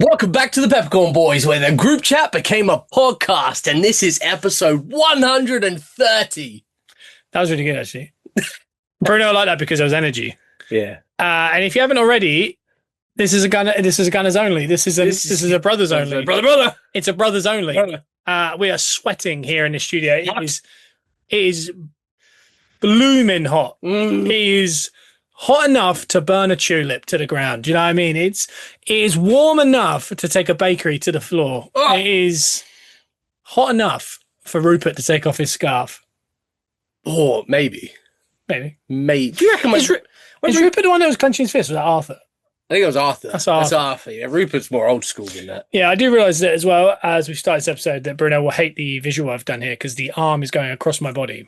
Welcome back to the Peppercorn Boys, where the group chat became a podcast, and this is episode 130. That was really good, actually. Bruno, I like that because there was energy. Yeah. And if you haven't already, this is a gunners only. This is a brothers only. Brother. It's a brothers only. We are sweating here in the studio. It is blooming hot. It is hot enough to burn a tulip to the ground. Do you know what I mean? It is warm enough to take a bakery to the floor. Oh. It is hot enough for Rupert to take off his scarf. Or maybe. Do you reckon is Rupert the one that was clenching his fist? Was that Arthur? I think it was Arthur. That's Arthur. Yeah, Rupert's more old school than that. Yeah, I do realise that as well, as we start this episode, that Bruno will hate the visual I've done here because the arm is going across my body.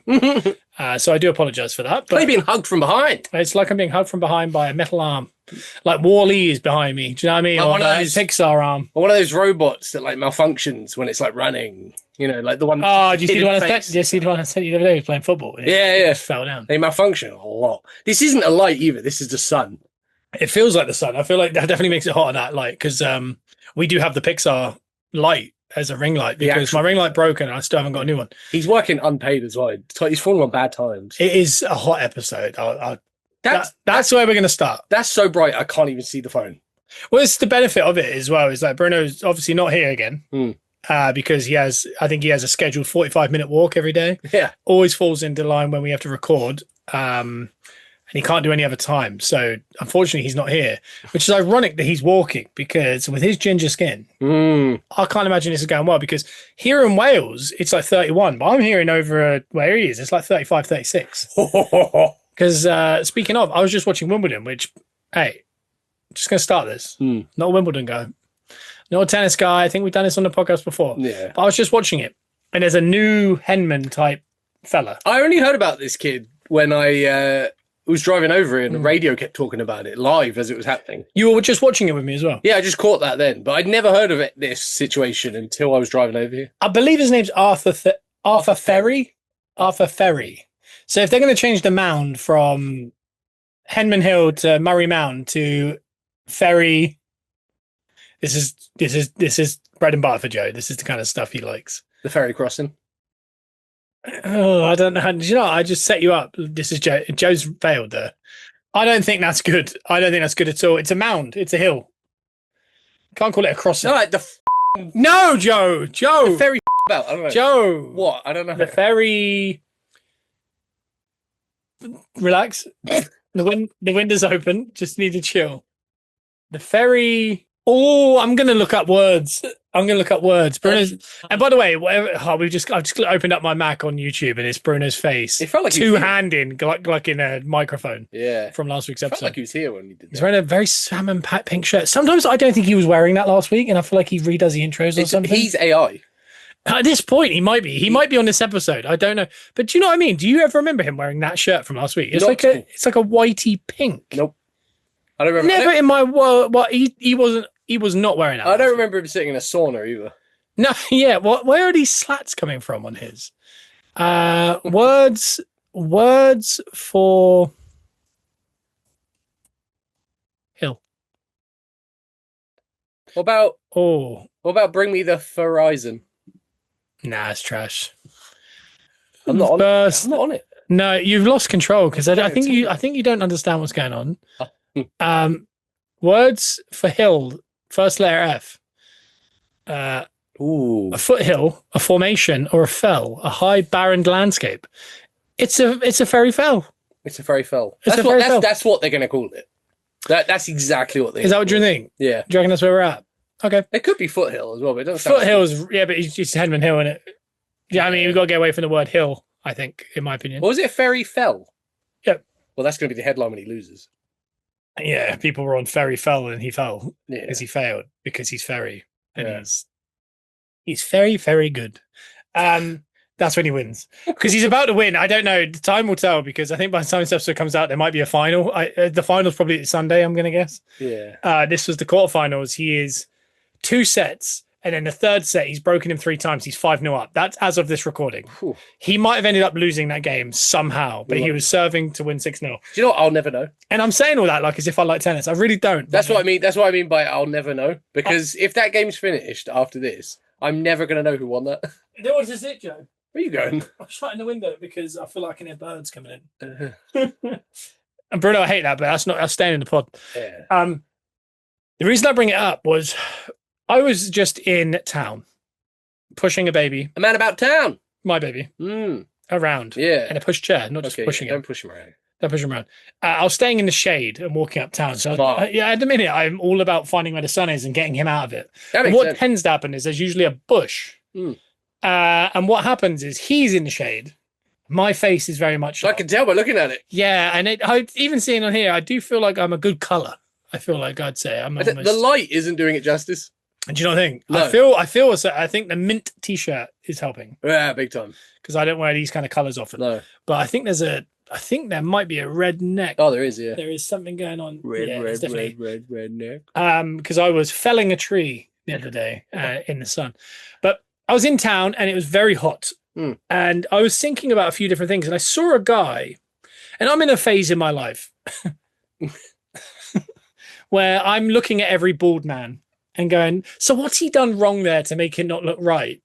So I do apologise for that. But it's like being hugged from behind. It's like I'm being hugged from behind by a metal arm. Like Wall-E is behind me. Do you know what I mean? Like one of those Pixar arm. Or one of those robots that like malfunctions when it's like running. You know, like the one. Oh, do you see the one I sent you the other day? He was playing football. Yeah. Fell down. They malfunction a lot. This isn't a light either. This is the sun. It feels like the sun. I feel like that definitely makes it hot on that light because we do have the Pixar light as a ring light because my ring light broke and I still haven't got a new one. He's working unpaid as well. He's falling on bad times. It is a hot episode. That's where we're going to start. That's so bright I can't even see the phone. Well, it's the benefit of it as well. Is like Bruno's obviously not here again because I think he has a scheduled 45-minute walk every day. Yeah, always falls into line when we have to record. And he can't do any other time. So unfortunately, he's not here, which is ironic that he's walking because with his ginger skin, I can't imagine this is going well because here in Wales, it's like 31, but I'm hearing over where he is, it's like 35, 36. Because speaking of, I was just watching Wimbledon, which, hey, just going to start this. Not a Wimbledon guy. Not a tennis guy. I think we've done this on the podcast before. Yeah. But I was just watching it. And there's a new Henman type fella. I only heard about this kid when I was driving over it and the radio kept talking about it live as it was happening. You were just watching it with me as well? Yeah, I just caught that then. But I'd never heard of this situation until I was driving over here. I believe his name's Arthur Ferry. Arthur Ferry. So if they're going to change the mound from Henman Hill to Murray Mound to Ferry, this is bread and butter for Joe. This is the kind of stuff he likes. The ferry crossing. Oh, I don't know. You know, I just set you up. This is Joe. Joe's failed there. I don't think that's good. I don't think that's good at all. It's a mound. It's a hill. Can't call it a crossing. No, like no, Joe. The ferry about. I don't know. Joe. What? I don't know. The ferry. Relax. The window's open. Just need to chill. The ferry. Oh, I'm going to look up words. Bruno's, and by the way, I've just opened up my Mac on YouTube and it's Bruno's face. It felt like two-handed, like in a microphone. Yeah, from last week's episode. It felt like he was here when he did that. He's wearing a very salmon pink shirt. Sometimes I don't think he was wearing that last week, and I feel like he redoes the intros or something. He's AI. At this point, he might be. He might be on this episode. I don't know. But do you know what I mean? Do you ever remember him wearing that shirt from last week? It's like a whitey pink. Nope. I don't remember. Never in my world. What he wasn't. He was not wearing that. I don't remember him sitting in a sauna either. No, yeah. Where are these slats coming from on his? Words for hill. What about bring me the horizon? Nah, it's trash. I'm not on it. No, you've lost control because I think you don't understand what's going on. Words for hill. First letter F. A foothill, a formation, or a fell, a high barren landscape. It's a fairy fell. It's a fairy fell. That's what they're going to call it. That's exactly what they. Is that what you think? Yeah. Do you reckon that's where we're at? Okay. It could be foothill as well, but it doesn't. Foothills, yeah, but it's Henman Hill, and it. Yeah, I mean, we've got to get away from the word hill. I think, in my opinion. Or was it a fairy fell? Yep. Well, that's going to be the headline when he loses. Yeah, people were on Ferry fell and he fell because he failed because he's Ferry and he's very, very good. That's when he wins because he's about to win. I don't know. The time will tell because I think by the time this episode comes out, there might be a final. The final's probably Sunday, I'm going to guess. Yeah. This was the quarterfinals. He is 2 sets And then the third set, he's broken him 3 times. He's 5-0 up. That's as of this recording. Whew. He might have ended up losing that game somehow, but he was serving to win 6-0. Do you know what? I'll never know. And I'm saying all that like as if I like tennis. I really don't. That's what I mean. That's what I mean by I'll never know. Because if that game's finished after this, I'm never going to know who won that. What is it, Joe? Where are you going? I'm shutting the window because I feel like I can hear birds coming in. And Bruno, I hate that, but that's staying in the pod. Yeah. The reason I bring it up was I was just in town pushing a baby. A man about town. My baby. Around. Yeah. In a push chair, not just pushing him. Don't push him around. Don't push him around. I was staying in the shade and walking uptown. So, at the minute, I'm all about finding where the sun is and getting him out of it. And what tends to happen is there's usually a bush. And what happens is he's in the shade. My face is very much. I can tell by looking at it. Yeah, and even seeing on here, I do feel like I'm a good color. I feel like I'd say I'm almost... The light isn't doing it justice. Do you not think? No. I think the mint t-shirt is helping. Yeah, big time. Because I don't wear these kind of colors often. No, but I think there might be a red neck. Oh, there is. Yeah, there is something going on. Red neck. Because I was felling a tree the other day in the sun, but I was in town and it was very hot. And I was thinking about a few different things, and I saw a guy, and I'm in a phase in my life where I'm looking at every bald man and going, so what's he done wrong there to make it not look right?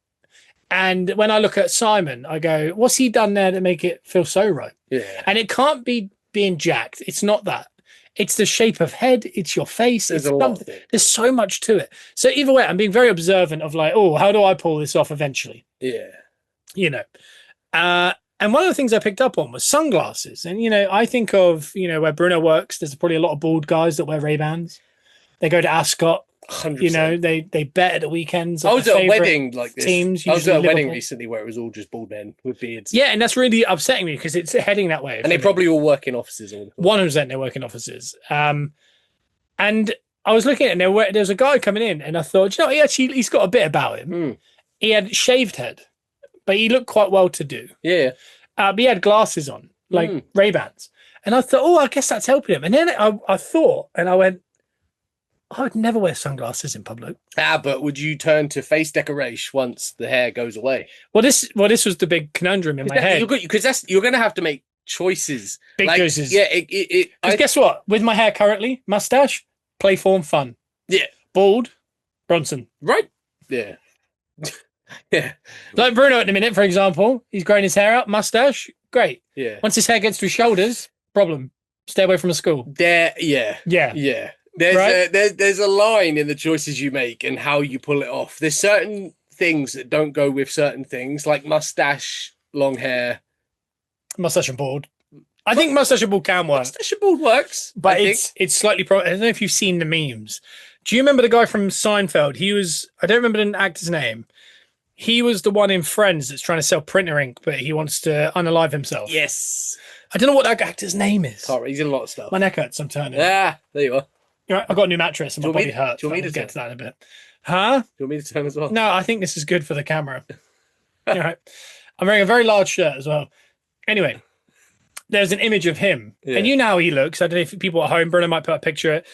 And when I look at Simon, I go, what's he done there to make it feel so right? Yeah. And it can't be being jacked. It's not that. It's the shape of head. It's your face. There's so much to it. So either way, I'm being very observant of like, oh, how do I pull this off eventually? Yeah. You know, and one of the things I picked up on was sunglasses. And, you know, I think of, you know, where Bruno works, there's probably a lot of bald guys that wear Ray-Bans. They go to Ascot. 100%. You know, they bet at the weekends. I was at a wedding like this. Teams, I was at a wedding recently where it was all just bald men with beards. Yeah, and that's really upsetting me because it's heading that way. And they probably all work in offices. 100% they work in offices. And I was looking at it, and there was a guy coming in, and I thought, you know, he's got a bit about him. He had shaved head, but he looked quite well to do. Yeah. But he had glasses on, like Ray-Bans. And I thought, oh, I guess that's helping him. And then I thought, and I went, I would never wear sunglasses in public. But would you turn to face decoration once the hair goes away? Well, this was the big conundrum in my head. Because you're going to have to make choices. Big choices. Yeah. Because guess what? With my hair currently, mustache, play form, fun. Yeah. Bald, Bronson. Right? Yeah. Yeah. Like Bruno at the minute, for example, he's growing his hair out, mustache, great. Yeah. Once his hair gets to his shoulders, problem. Stay away from the school. Yeah. There's a line in the choices you make and how you pull it off. There's certain things that don't go with certain things, like mustache, long hair. Mustache and bald. I think mustache and bald can work. Mustache and bald works. But it's slightly... I don't know if you've seen the memes. Do you remember the guy from Seinfeld? I don't remember the actor's name. He was the one in Friends that's trying to sell printer ink, but he wants to unalive himself. Yes. I don't know what that actor's name is. He's in a lot of stuff. My neck hurts. I'm turning. Yeah, there you are. Right, I've got a new mattress and my body hurts. Do you want me to get to that in a bit? Huh? Do you want me to turn as well? No, I think this is good for the camera. All right. I'm wearing a very large shirt as well. Anyway, there's an image of him. Yeah. And you know how he looks. I don't know if people at home, Bruno might put a picture of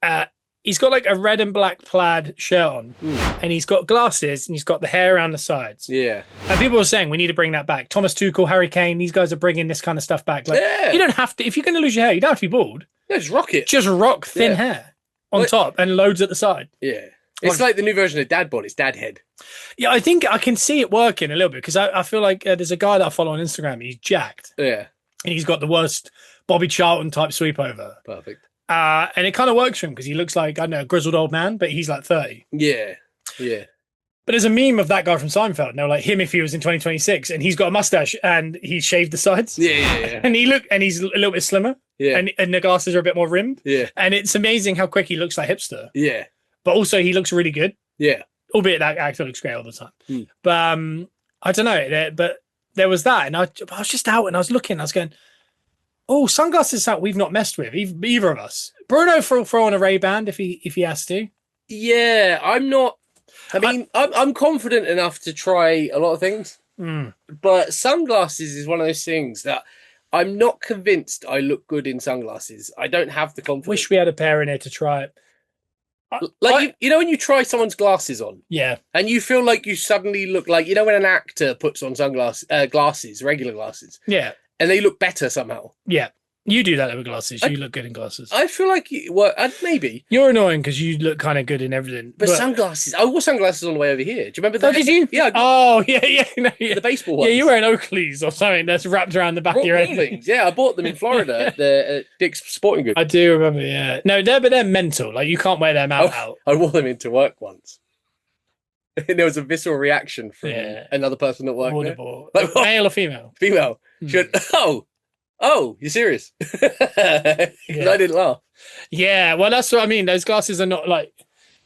it. He's got like a red and black plaid shirt on, and he's got glasses, and he's got the hair around the sides. Yeah. And people are saying we need to bring that back. Thomas Tuchel, Harry Kane, these guys are bringing this kind of stuff back. Like, you don't have to, if you're going to lose your hair, you don't have to be bald. Yeah, just rock it. Just rock thin hair on top and loads at the side. Yeah. It's like the new version of dad bod. It's dad head. Yeah, I think I can see it working a little bit because I feel like there's a guy that I follow on Instagram. He's jacked. Yeah. And he's got the worst Bobby Charlton type sweep over. Perfect. And it kind of works for him because he looks like, I don't know, a grizzled old man, but he's like 30. Yeah. But there's a meme of that guy from Seinfeld. And they're like him if he was in 2026 and he's got a mustache and he's shaved the sides. Yeah. And he's a little bit slimmer. Yeah. And the glasses are a bit more rimmed. Yeah. And it's amazing how quick he looks like hipster. Yeah. But also he looks really good. Yeah. Albeit that actor looks great all the time. But I don't know. But there was that. And I was just out and I was looking. I was going, oh, sunglasses is something we've not messed with, either of us. Bruno throw on a Ray-Ban if he has to. Yeah, I'm not. I mean, I'm confident enough to try a lot of things, but sunglasses is one of those things that I'm not convinced I look good in sunglasses. I don't have the confidence. Wish we had a pair in here to try it. Like, you know when you try someone's glasses on? Yeah. And you feel like you suddenly look like, you know when an actor puts on glasses, regular glasses? Yeah. And they look better somehow. Yeah. You do that with glasses. You look good in glasses. I feel like maybe. You're annoying because you look kind of good in everything. But sunglasses. I wore sunglasses on the way over here. Do you remember that? Oh, did you? Yeah. Yeah. No, yeah. The baseball ones. Yeah, you're wearing Oakleys or something that's wrapped around the back of your head. Yeah, I bought them in Florida at Dick's Sporting Goods. I do remember, yeah. No, they're mental. Like, you can't wear them out. I wore them into work once. And there was a visceral reaction from another person at work. Like, male or female? Female. She went, oh, you're serious? I didn't laugh. Yeah, well, that's what I mean. Those glasses are not like,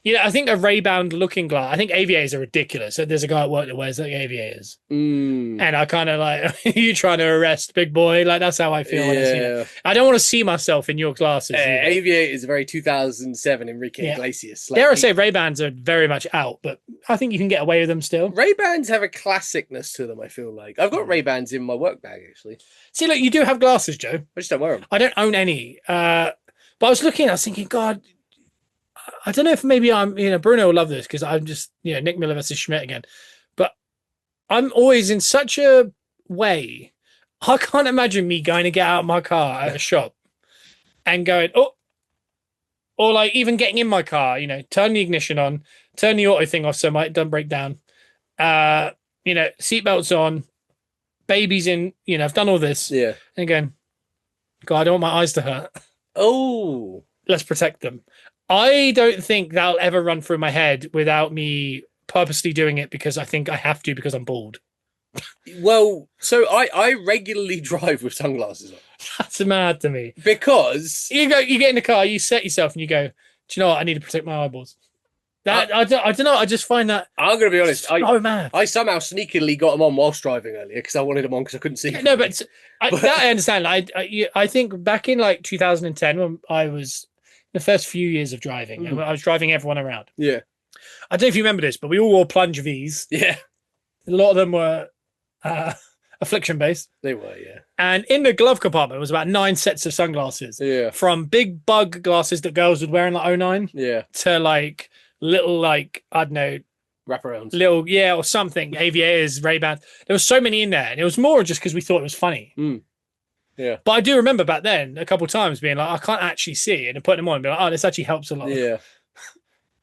I think a Ray-Ban looking glass. I think aviators are ridiculous. So there's a guy at work that wears like aviators, and I kind of like, you trying to arrest big boy. Like, that's how I feel when I see it. I don't want to see myself in your glasses. Aviators are very 2007 Enrique Iglesias. Dare I say Ray-Bans are very much out, but I think you can get away with them still. Ray-Bans have a classicness to them, I feel like. I've got Ray-Bans in my work bag, actually. See, look, you do have glasses, Joe. I just don't wear them. I don't own any. But I was thinking, God, I don't know if maybe I'm, Bruno will love this because I'm just, Nick Miller versus Schmidt again. But I'm always in such a way. I can't imagine me going to get out of my car at a shop and going, or like even getting in my car, turn the ignition on, turn the auto thing off so it don't break down. Seatbelts on, babies in, I've done all this. Yeah. And going, God, I don't want my eyes to hurt. Oh. Let's protect them. I don't think that'll ever run through my head without me purposely doing it because I think I have to because I'm bored. Well, so I regularly drive with sunglasses on. That's mad to me. Because you get in the car, you set yourself and you go, do you know what? I need to protect my eyeballs. I don't know. I just find that I'm going to be honest. Mad. I somehow sneakily got them on whilst driving earlier because I wanted them on because I couldn't see. No, but that I understand. I think back in like 2010 when I was the first few years of driving, and I was driving everyone around. Yeah. I don't know if you remember this, but we all wore plunge V's. Yeah. A lot of them were affliction based. They were, yeah. And in the glove compartment was about 9 sets of sunglasses. Yeah. From big bug glasses that girls would wear in like 09. Yeah. To like little like, I don't know, wraparounds. Little, or something. Aviators, Ray-Bans. There was so many in there. And it was more just because we thought it was funny. Yeah. But I do remember back then a couple of times being like, I can't actually see it and putting them on and be like, oh, this actually helps a lot. Yeah.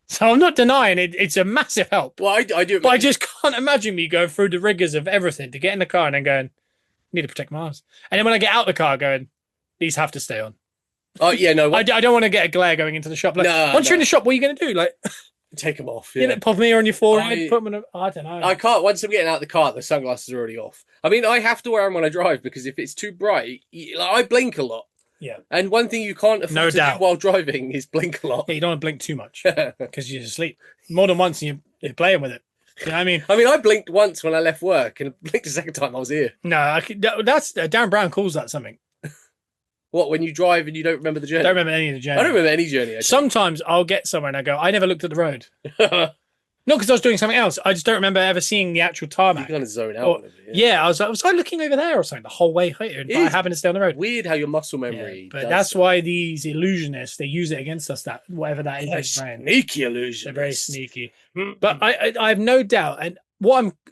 So I'm not denying it. It's a massive help. Well, I do. But I just can't imagine me going through the rigors of everything to get in the car and then going, need to protect my eyes. And then when I get out the car going, these have to stay on. Oh, yeah, no. I don't want to get a glare going into the shop. Like, once you're in the shop, what are you going to do? Like, take them off. Yeah. Pop them here on your forehead, put them in I don't know. I can't. Once I'm getting out of the car, the sunglasses are already off. I mean, I have to wear them when I drive because if it's too bright, I blink a lot. Yeah. And one thing you can't afford to do while driving is blink a lot. Yeah, you don't want to blink too much because you're asleep. More than once and you're playing with it. You know what I mean? I blinked once when I left work and blinked the second time I was here. No, that's Darren Brown calls that something. What, when you drive and you don't remember the journey? I don't remember any of the journey. I don't remember any journey. Sometimes I'll get somewhere and I go, I never looked at the road. Not because I was doing something else. I just don't remember ever seeing the actual tarmac. You kind of zone out. I was like, was I looking over there or something the whole way here? But I happened to stay on the road. Weird how your muscle memory. But that's why these illusionists, they use it against us. That whatever that is, sneaky illusion. They're very sneaky. But I have no doubt, and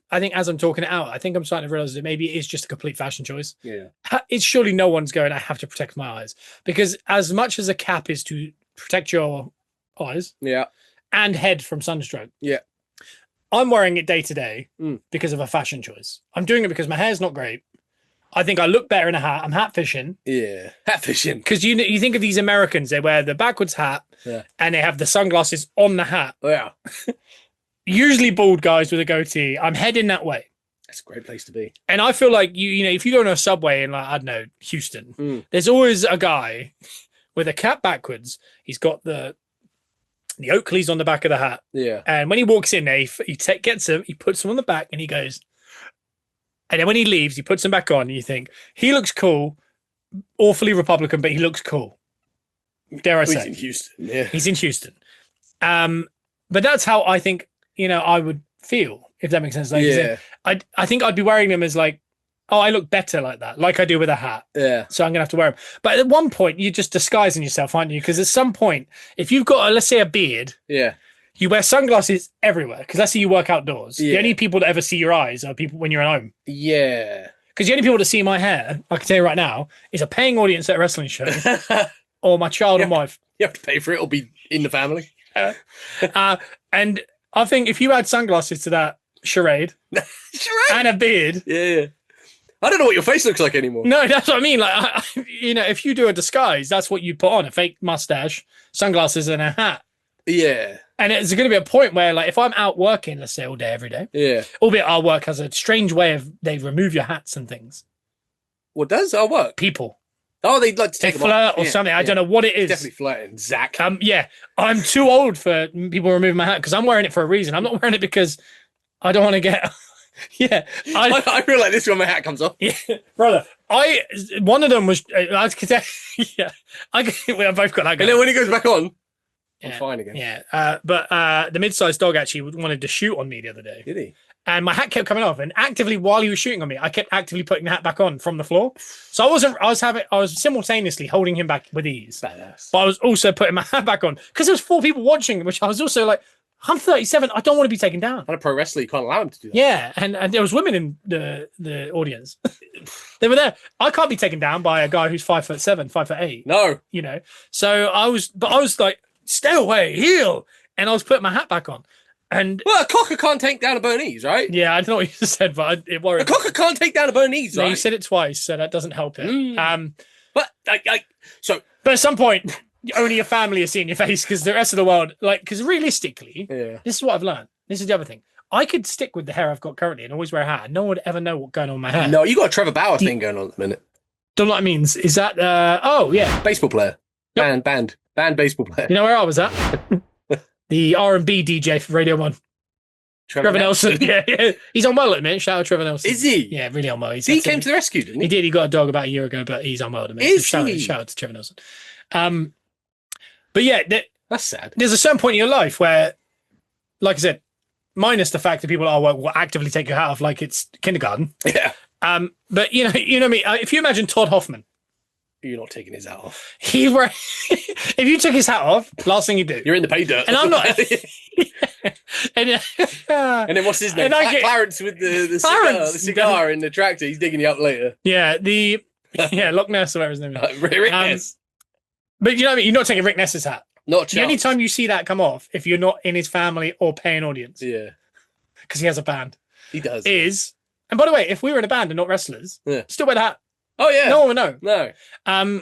I think as I'm talking it out, I think I'm starting to realize that maybe it is just a complete fashion choice. Yeah, it's surely no one's going, I have to protect my eyes, because as much as a cap is to protect your eyes, and head from sunstroke, I'm wearing it day to day because of a fashion choice. I'm doing it because my hair's not great. I think I look better in a hat. I'm hat fishing. Yeah, hat fishing. Because you think of these Americans, they wear the backwards hat and they have the sunglasses on the hat. Oh, yeah. Usually bald guys with a goatee. I'm heading that way. That's a great place to be. And I feel like if you go on a subway in like, I don't know, Houston, there's always a guy with a cap backwards. He's got the Oakleys on the back of the hat. Yeah. And when he walks in there, he gets them, he puts them on the back and he goes. And then when he leaves, he puts them back on and you think, he looks cool, awfully Republican, but he looks cool. Dare I say. He's in Houston. Yeah. He's in Houston. But that's how I think, I would feel, if that makes sense. Like, I think I'd be wearing them as like oh, I look better like that, like I do with a hat. Yeah. So I'm going to have to wear them. But at one point, you're just disguising yourself, aren't you? Because at some point, if you've got, let's say, a beard, yeah, you wear sunglasses everywhere because that's how you work outdoors. Yeah. The only people that ever see your eyes are people when you're at home. Yeah. Because the only people that see my hair, I can tell you right now, is a paying audience at a wrestling show or my child and wife. You have to pay for it. It'll be in the family. And I think if you add sunglasses to that charade and a beard. Yeah. I don't know what your face looks like anymore. No, that's what I mean. Like, if you do a disguise, that's what you put on: a fake mustache, sunglasses, and a hat. Yeah. And it's going to be a point where, like, if I'm out working, let's say all day, every day. Yeah. Albeit our work has a strange way of they remove your hats and things. What does our work? People. Oh, they'd like to take them off. Or something. I don't know what it is. Definitely flirting, Zach. Yeah, I'm too old for people removing my hat because I'm wearing it for a reason. I'm not wearing it because I don't want to get. Yeah, I feel like this when my hat comes off. Yeah, brother. One of them was. I could tell. Yeah, we both got that. And then when he goes back on, yeah, I'm fine again. Yeah, but the mid-sized dog actually wanted to shoot on me the other day. Did he? And my hat kept coming off, and actively while he was shooting on me, I kept actively putting the hat back on from the floor. So I was simultaneously holding him back with ease. Badass. But I was also putting my hat back on because there was 4 people watching, which I was also like, I'm 37. I don't want to be taken down. And a pro wrestler, you can't allow him to do that. Yeah, and there was women in the audience. They were there. I can't be taken down by a guy who's 5'7", 5'8". No, So I was like, stay away, heel, and I was putting my hat back on. And well, a cocker can't take down a Bernese, right? Yeah, I don't know what you just said, but it worried. A cocker can't take down a Bernese, right? No, you said it twice, so that doesn't help it. But at some point, only your family are seeing your face because the rest of the world, because realistically, this is what I've learned. This is the other thing. I could stick with the hair I've got currently and always wear a hat. No one would ever know what's going on with my hair. No, you got a Trevor Bauer thing going on at the minute. Don't know what that means. Is that? Oh yeah, baseball player. Yep. Band baseball player. You know where I was at? The R&B DJ for Radio 1. Trevor Nelson. Yeah. He's on well at the minute. Shout out Trevor Nelson. Is he? Yeah, really on well. He came to the rescue, didn't he? He did. He got a dog about a year ago, but he's on well at the minute. Shout out to Trevor Nelson. But yeah, that's sad. There's a certain point in your life where, like I said, minus the fact that people at our work will actively take your hat off like it's kindergarten. Yeah. But you know me. If you imagine Todd Hoffman. You're not taking his hat off. If you took his hat off, last thing you do. You're in the pay dirt. And I'm not. And then what's his name? Clarence with the cigar in the tractor. He's digging you up later. Yeah, Loch Ness or whatever his name is. Rick Ness. But you know what I mean? You're not taking Rick Ness's hat. Not the only time you see that come off, if you're not in his family or paying audience. Yeah. Because he has a band. He does. And by the way, if we were in a band and not wrestlers, still wear the hat. Oh, yeah. No one would know. No.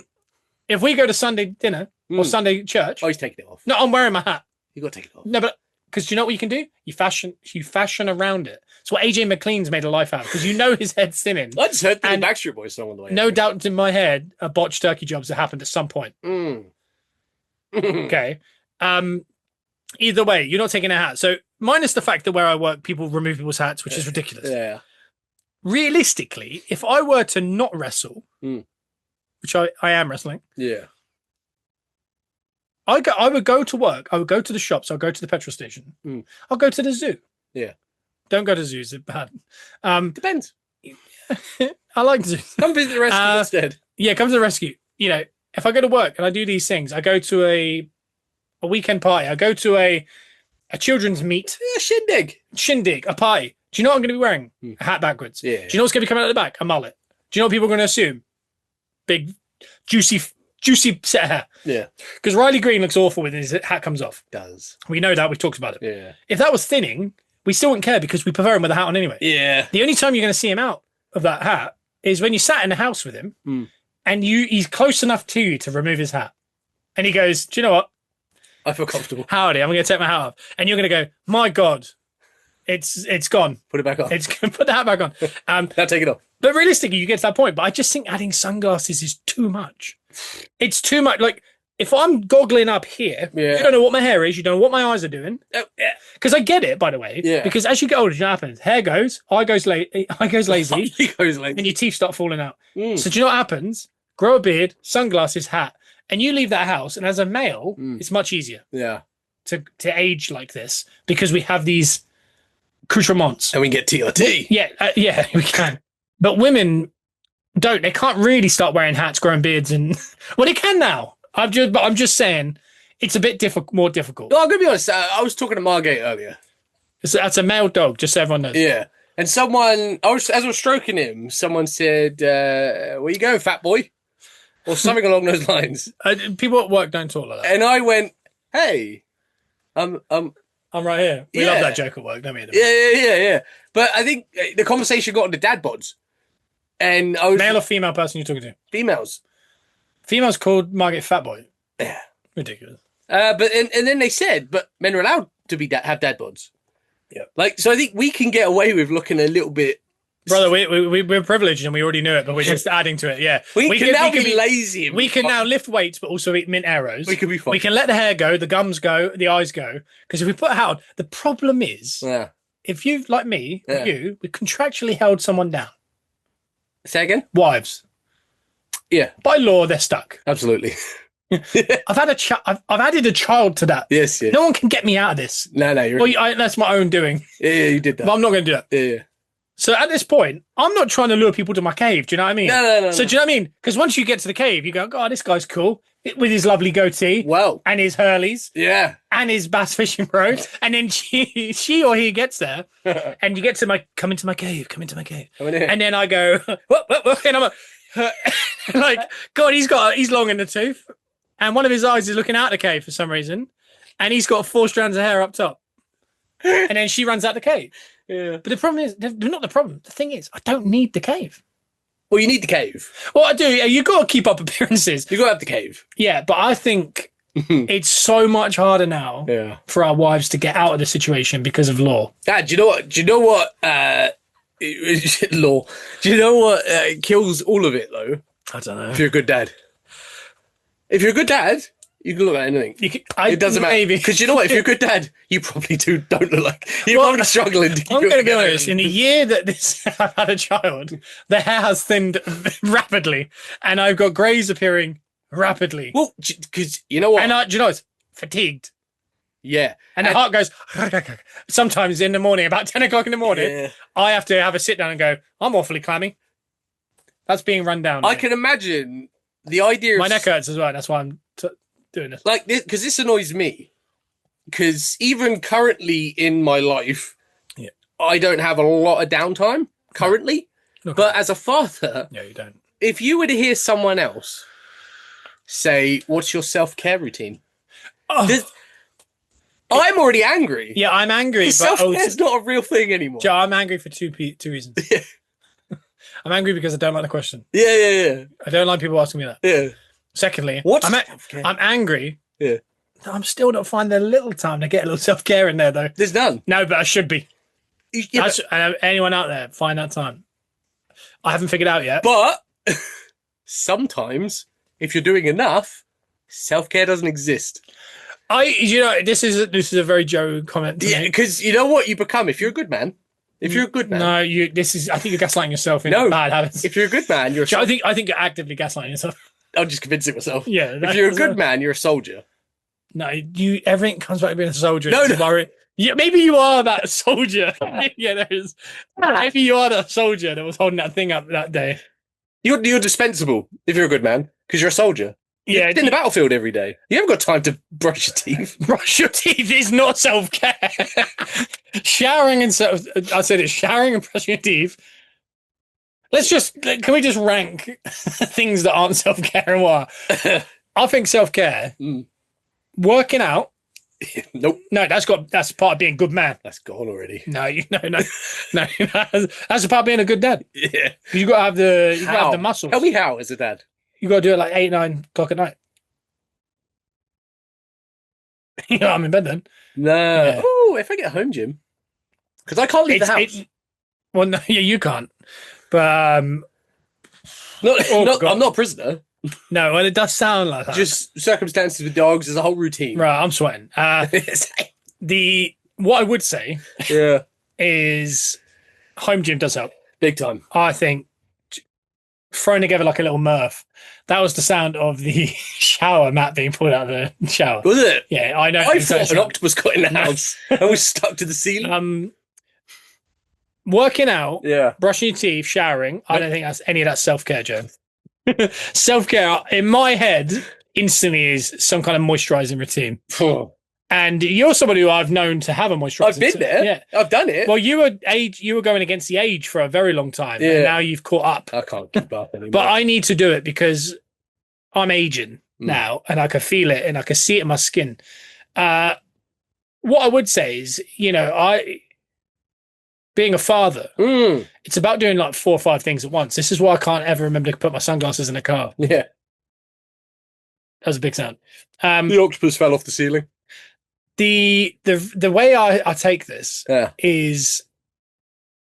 If we go to Sunday dinner or Sunday church. Oh, he's taking it off. No, I'm wearing my hat. You got to take it off. No, but because you know what you can do? You fashion around it. It's what AJ McLean's made a life out because his head's thinning. I just heard the Backstreet Boys song on the way. No doubt in my head, a botched turkey jobs that happened at some point. Okay. Either way, you're not taking a hat. So minus the fact that where I work, people remove people's hats, which is ridiculous. Yeah. Realistically, if I were to not wrestle, which I am wrestling, I would go to work. I would go to the shops. I'll go to the petrol station. I'll go to the zoo. Yeah. Don't go to zoos. They're bad. Depends. I like zoos. Come visit the rescue instead. Yeah, come to the rescue. If I go to work and I do these things, I go to a weekend party. I go to a children's meet. Yeah, shindig, a party. Do you know what I'm going to be wearing? A hat backwards. Yeah. Do you know what's going to be coming out of the back? A mullet. Do you know what people are going to assume? Big, juicy set of hair. Yeah. Because Riley Green looks awful when his hat comes off. Does. We know that. We've talked about it. Yeah. If that was thinning, we still wouldn't care because we prefer him with a hat on anyway. Yeah. The only time you're going to see him out of that hat is when you sat in the house with him and he's close enough to you to remove his hat. And he goes, do you know what? I feel comfortable. Howdy, I'm going to take my hat off. And you're going to go, my God, it's gone. Put it back on. Put the hat back on. Now take it off. But realistically, you get to that point. But I just think adding sunglasses is too much. It's too much. Like, if I'm goggling up here, you don't know what my hair is. You don't know what my eyes are doing. Because I get it, by the way. Yeah. Because as you get older, you know what happens? Hair goes, eye goes lazy, and your teeth start falling out. So do you know what happens? Grow a beard, sunglasses, hat, and you leave that house. And as a male, it's much easier. Yeah. To age like this because we have these accoutrements. And we can get TRT. Yeah, we can. But women don't. They can't really start wearing hats, growing beards, and well, they can now. I'm just saying it's a bit more difficult. No, I'm gonna be honest. I was talking to Margate earlier. That's a male dog, just so everyone knows. Yeah. And as I was stroking him, someone said, "Where you going, fat boy?" Or something along those lines. People at work don't talk like that. And I went, "Hey, I'm right here." We love that joke at work, don't we? Yeah. But I think the conversation got on the dad bods, and I was male or female person you're talking to? Females. Females called Margate fat boy. Yeah, ridiculous. But then they said, but men are allowed to have dad bods. Yeah, like so. I think we can get away with looking a little bit. Brother, we're privileged and we already knew it, but we're just adding to it. Yeah, we can now be lazy. We can now lift weights, but also eat mint arrows. We can be fun. We can let the hair go, the gums go, the eyes go. Because if we put it out, the problem is, if you like me, we contractually held someone down. Say again? Wives. Yeah, by law, they're stuck. Absolutely. I've added a child to that. Yes. No one can get me out of this. No. That's my own doing. Yeah, you did that. But I'm not going to do that. Yeah. So at this point, I'm not trying to lure people to my cave. Do you know what I mean? No. So do you know what I mean? Because once you get to the cave, you go, God, this guy's cool with his lovely goatee. Well. And his Hurleys. Yeah. And his bass fishing rod. And then she or he gets there, and you get to come into my cave. And then I go, what? And I'm like, God, he's long in the tooth. And one of his eyes is looking out the cave for some reason. And he's got 4 strands of hair up top. And then she runs out the cave. Yeah. But the problem is, not the problem. The thing is, I don't need the cave. Well, you need the cave. Well, I do. You got to keep up appearances. You got to have the cave. Yeah, but I think it's so much harder now for our wives to get out of the situation because of law. Dad, do you know what? Law. Do you know what kills all of it, though? I don't know. If you're a good dad. If you're a good dad, you can look like anything. It doesn't matter. Because you know what? If you're a good dad, you probably don't look like... You're probably struggling to keep... I'm going to be honest. In the year that I've had a child, the hair has thinned rapidly. And I've got greys appearing rapidly. Well, because you know what? And do you know it's fatigued. Yeah. And the heart goes... Sometimes in the morning, about 10 o'clock in the morning, I have to have a sit down and go, I'm awfully clammy. That's being run down. I can imagine the idea of... My neck hurts as well. That's why I'm... doing this. Like this, because this annoys me. Because even currently in my life, I don't have a lot of downtime currently. Okay. But as a father, you don't. If you were to hear someone else say, "What's your self-care routine?" I'm already angry. Yeah, I'm angry. But self-care is not a real thing anymore. Joe, I'm angry for two reasons. I'm angry because I don't like the question. Yeah. I don't like people asking me that. Yeah. Secondly, I'm angry. Yeah. I'm still not finding a little time to get a little self-care in there, though. There's none. No, but I should be. Yeah, anyone out there, find that time. I haven't figured out yet. But sometimes, if you're doing enough, self-care doesn't exist. This is a very Joe comment. Yeah, because you know what you become if you're a good man. If you're a good man, no, I think you're gaslighting yourself into bad habits. If you're a good man, you're. I think you're actively gaslighting yourself. I'm just convincing myself. Yeah. If you're a good man, you're a soldier. No, everything comes back to being a soldier. No. Yeah, maybe you are that soldier. Yeah, there is. Maybe you are that soldier that was holding that thing up that day. You're dispensable if you're a good man because you're a soldier. Yeah, you're in the battlefield every day. You haven't got time to brush your teeth. Brush your teeth is not self-care. Showering and showering and brushing your teeth. Can we just rank things that aren't self-care and what? I think self-care, working out. Nope. No, that's part of being a good man. That's gone already. No. That's a part of being a good dad. Yeah. You got to have the muscles. Tell me how as a dad. You got to do it like 8, 9 o'clock at night. I'm in bed then. No. Yeah. Oh, if I get home, Jim. Because I can't leave the house. Well, no, you can't. But I'm not a prisoner. No, well, it does sound like that. Just circumstances with dogs. There's a whole routine. Right, I'm sweating. What I would say is home gym does help. Big time. I think throwing together like a little Murph. That was the sound of the shower mat being pulled out of the shower. Was it? Yeah, I know. I thought an octopus got in the house and was stuck to the ceiling. Working out, Yeah. brushing your teeth, showering. I don't think that's any of that self-care, Joe. Self-care in my head instantly is some kind of moisturizing routine. And you're somebody who I've known to have a moisturizer. I've been there. Yeah. I've done it. Well, you were going against the age for a very long time. Yeah. And now you've caught up. I can't keep up anymore. But I need to do it because I'm aging now and I can feel it and I can see it in my skin. What I would say is, being a father, it's about doing like 4 or 5 things at once. This is why I can't ever remember to put my sunglasses in a car. Yeah. That was a big sound. The octopus fell off the ceiling. The way I take this is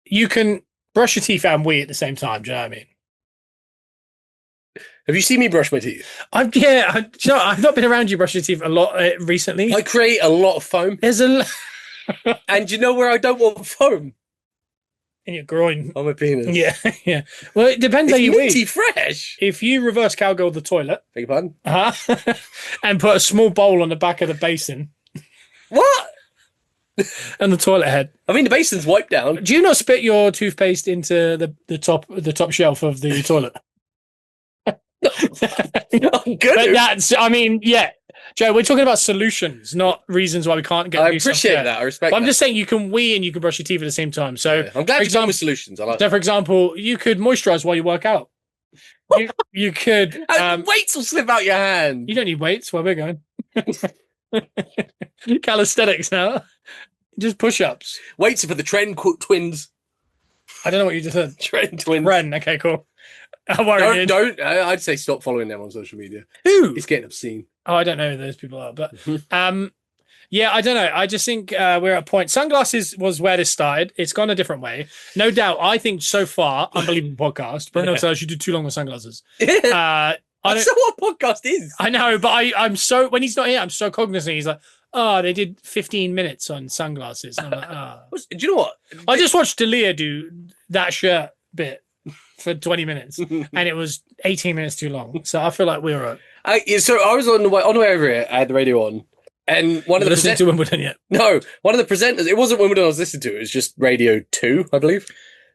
you can brush your teeth and wee at the same time. Do you know what I mean? Have you seen me brush my teeth? I've not been around you brushing your teeth a lot recently. I create a lot of foam. There's and you know where I don't want foam? In your groin. On my penis. Yeah, yeah. Well, it depends how you wee. Minty fresh. If you reverse cowgirl the toilet. Beg your pardon? And put a small bowl on the back of the basin. What? And the toilet head. I mean, the basin's wiped down. Do you not spit your toothpaste into the top shelf of the toilet? I'm good. But that's, I mean, yeah. Joe, we're talking about solutions, not reasons why we can't get. I appreciate that. I respect. But I'm just saying you can wee and you can brush your teeth at the same time. So I'm glad you're with solutions. I like. So, for example, you could moisturize while you work out. You could. Weights will slip out your hand. You don't need weights. Where we're going. Calisthenics now. Just push-ups. Weights are for the Trend twins. I don't know what you just said. Trend twins. Ren. Okay, cool. I'm worried. Don't. I'd say stop following them on social media. Who? It's getting obscene. Oh, I don't know who those people are, but yeah, I don't know. I just think we're at a point. Sunglasses was where this started. It's gone a different way, no doubt. I think so far, unbelievable podcast. Bruno says you did too long with sunglasses. That's not what a podcast is. I know, but I'm so when he's not here, I'm so cognizant. He's like, oh, they did 15 minutes on sunglasses. And I'm like, oh. Do you know what? I just watched Dalia do that shirt bit for 20 minutes, and it was 18 minutes too long. So I feel like we were. So I was on the way over here. I had the radio on, and one of the listening to Wimbledon yet? No, one of the presenters. It wasn't Wimbledon I was listening to. It was just Radio 2, I believe.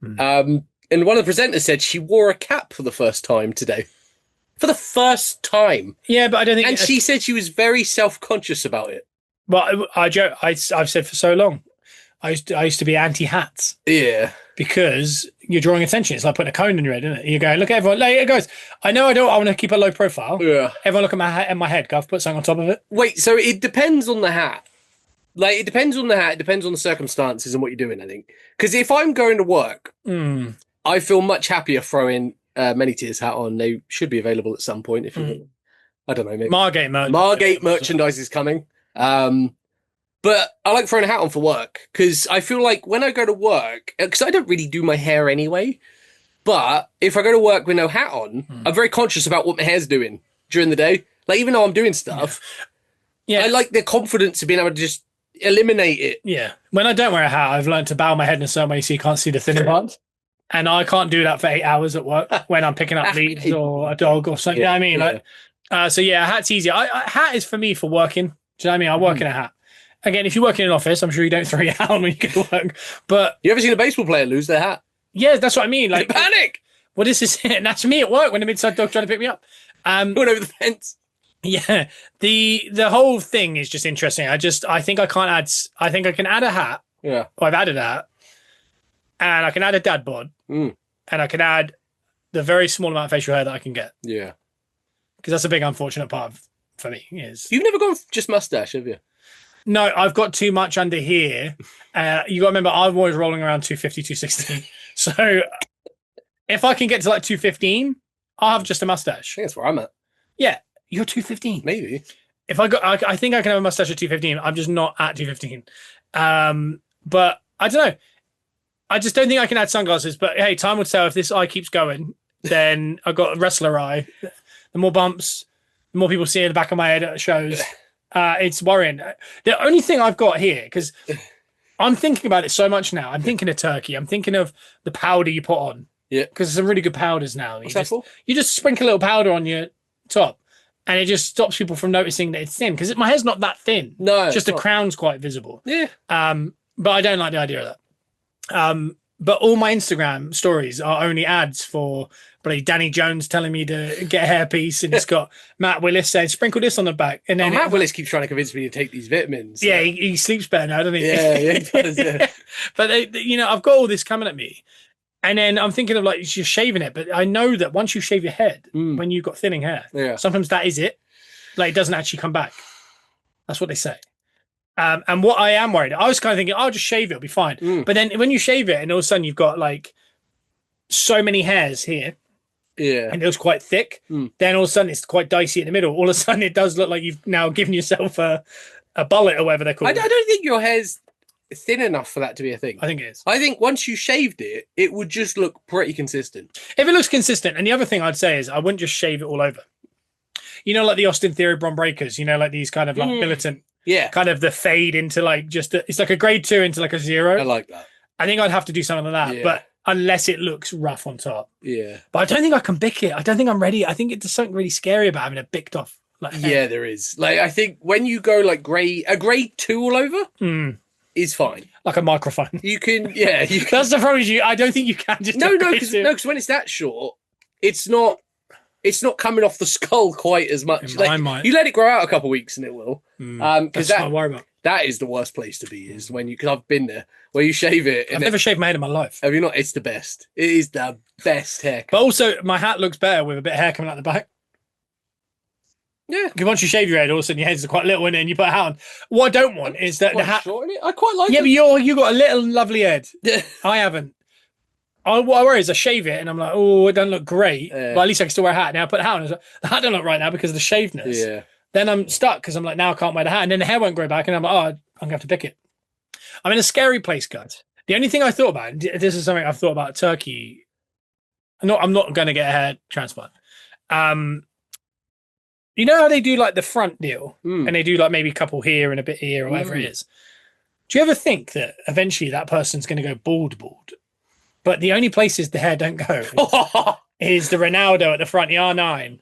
And one of the presenters said she wore a cap for the first time today. For the first time. Yeah, but I don't think. And she said she was very self-conscious about it. Well, I've said for so long. I used to be anti-hats. Yeah. Because you're drawing attention. It's like putting a cone in your head, isn't it? You're going, look at everyone. Like, it goes, I know I want to keep a low profile. Yeah. Everyone look at my head. I've put something on top of it. Wait, so it depends on the hat. Like, it depends on the hat. It depends on the circumstances and what you're doing, I think. Because if I'm going to work, I feel much happier throwing Many Tears hat on. They should be available at some point. If you, I don't know, maybe. Margate merchandise is coming. But I like throwing a hat on for work because I feel like when I go to work, because I don't really do my hair anyway, but if I go to work with no hat on, I'm very conscious about what my hair's doing during the day. Like, even though I'm doing stuff, I like the confidence of being able to just eliminate it. Yeah. When I don't wear a hat, I've learned to bow my head in a certain way so you can't see the thinner parts. And I can't do that for 8 hours at work when I'm picking up leads or a dog or something. Yeah. You know what I mean? So, a hat's easier. Hat is for me for working. Do you know what I mean? I work in a hat. Again, if you work in an office, I'm sure you don't throw your hat on when you go to work. But you ever seen a baseball player lose their hat? Yeah, that's what I mean. Like, panic. Well, this is it. And that's me at work when the midside dog trying to pick me up. Going over the fence. Yeah, the whole thing is just interesting. I think I can't add. I think I can add a hat. Yeah, I've added that, and I can add a dad bod, and I can add the very small amount of facial hair that I can get. Yeah, because that's a big unfortunate part for me. Is you've never gone just mustache, have you? No, I've got too much under here. You got to remember, I'm always rolling around 250, 260. So if I can get to like 215, I'll have just a mustache. I think that's where I'm at. Yeah, you're 215. Maybe. If I think I can have a mustache at 215. I'm just not at 215. But I don't know. I just don't think I can add sunglasses. But hey, time will tell. If this eye keeps going, then I've got a wrestler eye. The more bumps, the more people see in the back of my head at shows. It's worrying. The only thing I've got here, because I'm thinking about it so much now. I'm thinking of turkey. I'm thinking of the powder you put on. Yeah. Because there's some really good powders now. What's that for? You just sprinkle a little powder on your top, and it just stops people from noticing that it's thin. Because my hair's not that thin. No. Just the crown's quite visible. Yeah. But I don't like the idea of that. But all my Instagram stories are only ads for Danny Jones telling me to get a hairpiece, and it's got Matt Willis saying sprinkle this on the back. And then Matt Willis keeps trying to convince me to take these vitamins. Yeah, he sleeps better now, doesn't he? Yeah, he does. Yeah. But I've got all this coming at me, and then I'm thinking of like just shaving it. But I know that once you shave your head, when you've got thinning hair, sometimes that is it. Like it doesn't actually come back. That's what they say. And what I am worried, I was kind of thinking, I'll just shave it, it'll be fine. But then when you shave it, and all of a sudden you've got like so many hairs here, and it looks quite thick. Then all of a sudden it's quite dicey in the middle. All of a sudden it does look like you've now given yourself a bullet or whatever they're called. I don't think your hair's thin enough for that to be a thing. I think it is. I think once you shaved it, it would just look pretty consistent. If it looks consistent, and the other thing I'd say is I wouldn't just shave it all over. Like the Austin Theory Bron Breakers, like these kind of like militant. Yeah, kind of the fade into like it's like a grade 2 into like a 0. I like that. I think I'd have to do something like that, but unless it looks rough on top. Yeah, but I don't think I can bick it. I don't think I'm ready. I think there's something really scary about having it bicked off. Like yeah, there is. Like I think when you go like a grade 2 all over is fine. Like a microphone. You can, yeah. That's the problem. I don't think you can just because when it's that short, it's not coming off the skull quite as much. Like, you let it grow out a couple of weeks and it will. Because that's what I worry about. That is the worst place to be, is when because I've been there, where you shave it. I've never shaved my head in my life. Have you not? It's the best. It is the best haircut. But also, my hat looks better with a bit of hair coming out the back. Yeah. Because once you shave your head, all of a sudden your head's quite little in it and you put a hat on. What I don't want is that the hat. Short in it. I quite like it. Yeah, but you got a little lovely head. Yeah. I haven't. What I worry is I shave it and I'm like, oh, it doesn't look great. But at least I can still wear a hat. Now I put a hat on. Like, the hat don't look right now because of the shavedness. Yeah. Then I'm stuck because I'm like, now I can't wear the hat. And then the hair won't grow back. And I'm like, oh, I'm going to have to pick it. I'm in a scary place, guys. The only thing I thought about, this is something I've thought about Turkey. I'm not going to get a hair transplant. You know how they do like the front deal and they do like maybe a couple here and a bit here or whatever it is. Do you ever think that eventually that person's going to go bald? But the only places the hair don't go is the Ronaldo at the front, the R9,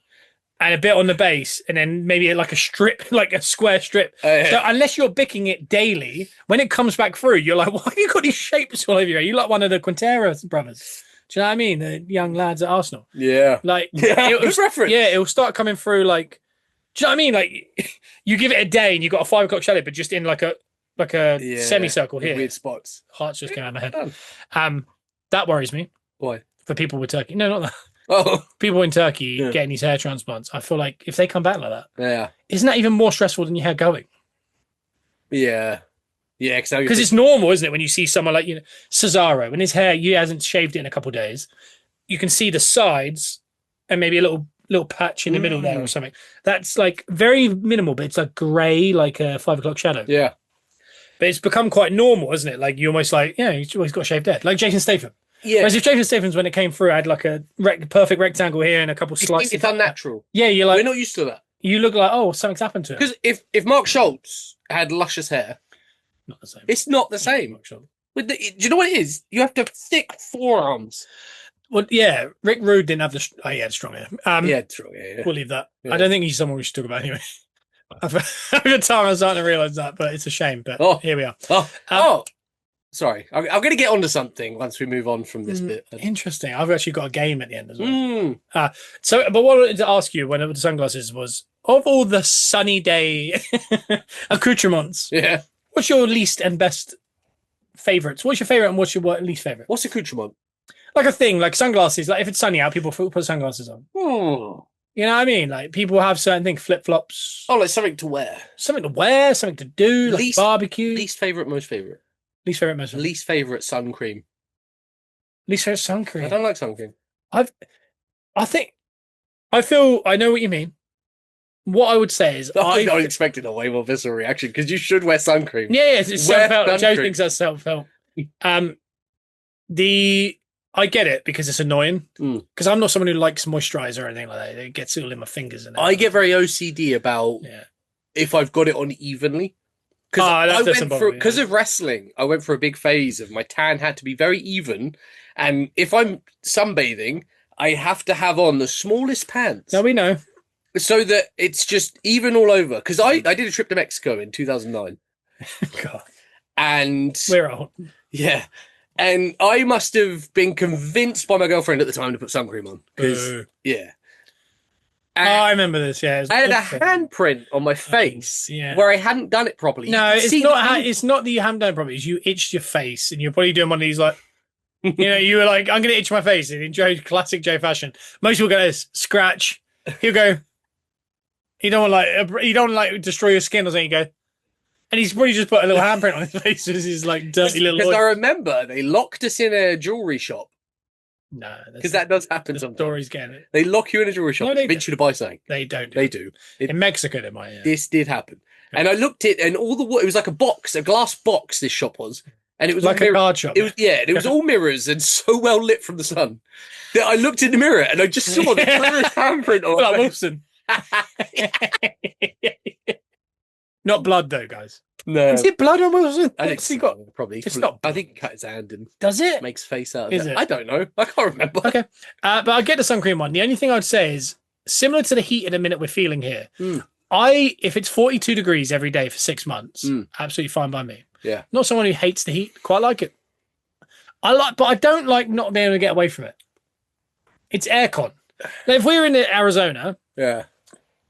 and a bit on the base, and then maybe like a strip, like a square strip. So unless you're bicking it daily, when it comes back through, you're like, why have you got these shapes all over you? You're like one of the Quintero brothers. Do you know what I mean? The young lads at Arsenal. Yeah. Like, good reference. Yeah, it'll start coming through like, do you know what I mean? Like, you give it a day and you've got a 5 o'clock shadow, but just in like a semicircle here. Weird spots. Hearts just came out of my head. That worries me. Why? For people with Turkey. No, not that. Oh. People in Turkey getting these hair transplants. I feel like if they come back like that, isn't that even more stressful than your hair going? Yeah. Yeah, because it's normal, isn't it? When you see someone like, Cesaro, when his hair, he hasn't shaved it in a couple of days, you can see the sides and maybe a little patch in the middle there or something. That's like very minimal, but it's like grey, like a 5 o'clock shadow. Yeah. But it's become quite normal, isn't it? Like you almost like, he's always got a shaved head. Like Jason Statham. Yeah. Whereas if Jason Statham's, when it came through, had like a perfect rectangle here and a couple slices. It's unnatural. Yeah, you're like, we're not used to that. You look like, oh, something's happened to it. Because if Mark Schultz had luscious hair, not the same. It's not the same. Do you know what it is? You have to have thick forearms. Well, yeah, Rick Rude didn't have he had strong hair. Strong hair. We'll leave that. Yeah. I don't think he's someone we should talk about anyway. Over time, I'm starting to realise that, but it's a shame. But here we are. Sorry. I'm going to get onto something once we move on from this bit. Interesting. I've actually got a game at the end as well. But what I wanted to ask you when the sunglasses was, of all the sunny day accoutrements, what's your least and best favourites? What's your favourite and what's your least favourite? What's accoutrement? Like a thing, like sunglasses. Like if it's sunny out, people put sunglasses on. You know what I mean? Like people have certain things, flip-flops. Oh, like something to wear. Something to do, like barbecue. Least favourite, most favourite. Least favourite, most favourite. Least favourite sun cream. Least favourite sun cream. I don't like sun cream. I know what you mean. What I would say is I was expecting a way more visceral reaction because you should wear sun cream. Yeah, it's self-help. Joe thinks that's self-help. I get it because it's annoying. Because I'm not someone who likes moisturiser or anything like that. It gets all in my fingers. And I get very OCD about if I've got it on evenly. Because of wrestling, I went for a big phase of my tan had to be very even. And if I'm sunbathing, I have to have on the smallest pants. No, we know. So that it's just even all over. Because I did a trip to Mexico in 2009. God. And we're old. Yeah. And I must have been convinced by my girlfriend at the time to put sun cream on. Yeah. I remember this. Yeah, I had a handprint on my face where I hadn't done it properly. No, it's not that you haven't done it properly. It's you itched your face, and you're probably doing one of these like, you were like, I'm going to itch my face. And in classic Joe fashion, most people go this scratch. He'll go. You don't want destroy your skin or something. You go, and he's probably just put a little handprint on his face. This is like dirty little. Because I remember they locked us in a jewelry shop. No, because that does happen sometimes. Stories getting it. They lock you in a jewelry shop, convince you to buy something. They don't. They do. In Mexico, they might. Yeah. This did happen, and I looked at it, and it was like a glass box. This shop was, and it was like a card shop. It was it was all mirrors and so well lit from the sun that I looked in the mirror and I just saw the clearest handprint on like Wilson. Not blood though, guys. No, is it blood on Wilson? I think he got probably. It's not. I think he cut his hand and does it makes face out of is it. it? I don't know. I can't remember. Okay, but I get the sun cream one. The only thing I'd say is similar to the heat in a minute we're feeling here. If it's 42 degrees every day for 6 months, absolutely fine by me. Yeah, not someone who hates the heat. Quite like it. But I don't like not being able to get away from it. It's aircon. Now, if we're in Arizona, and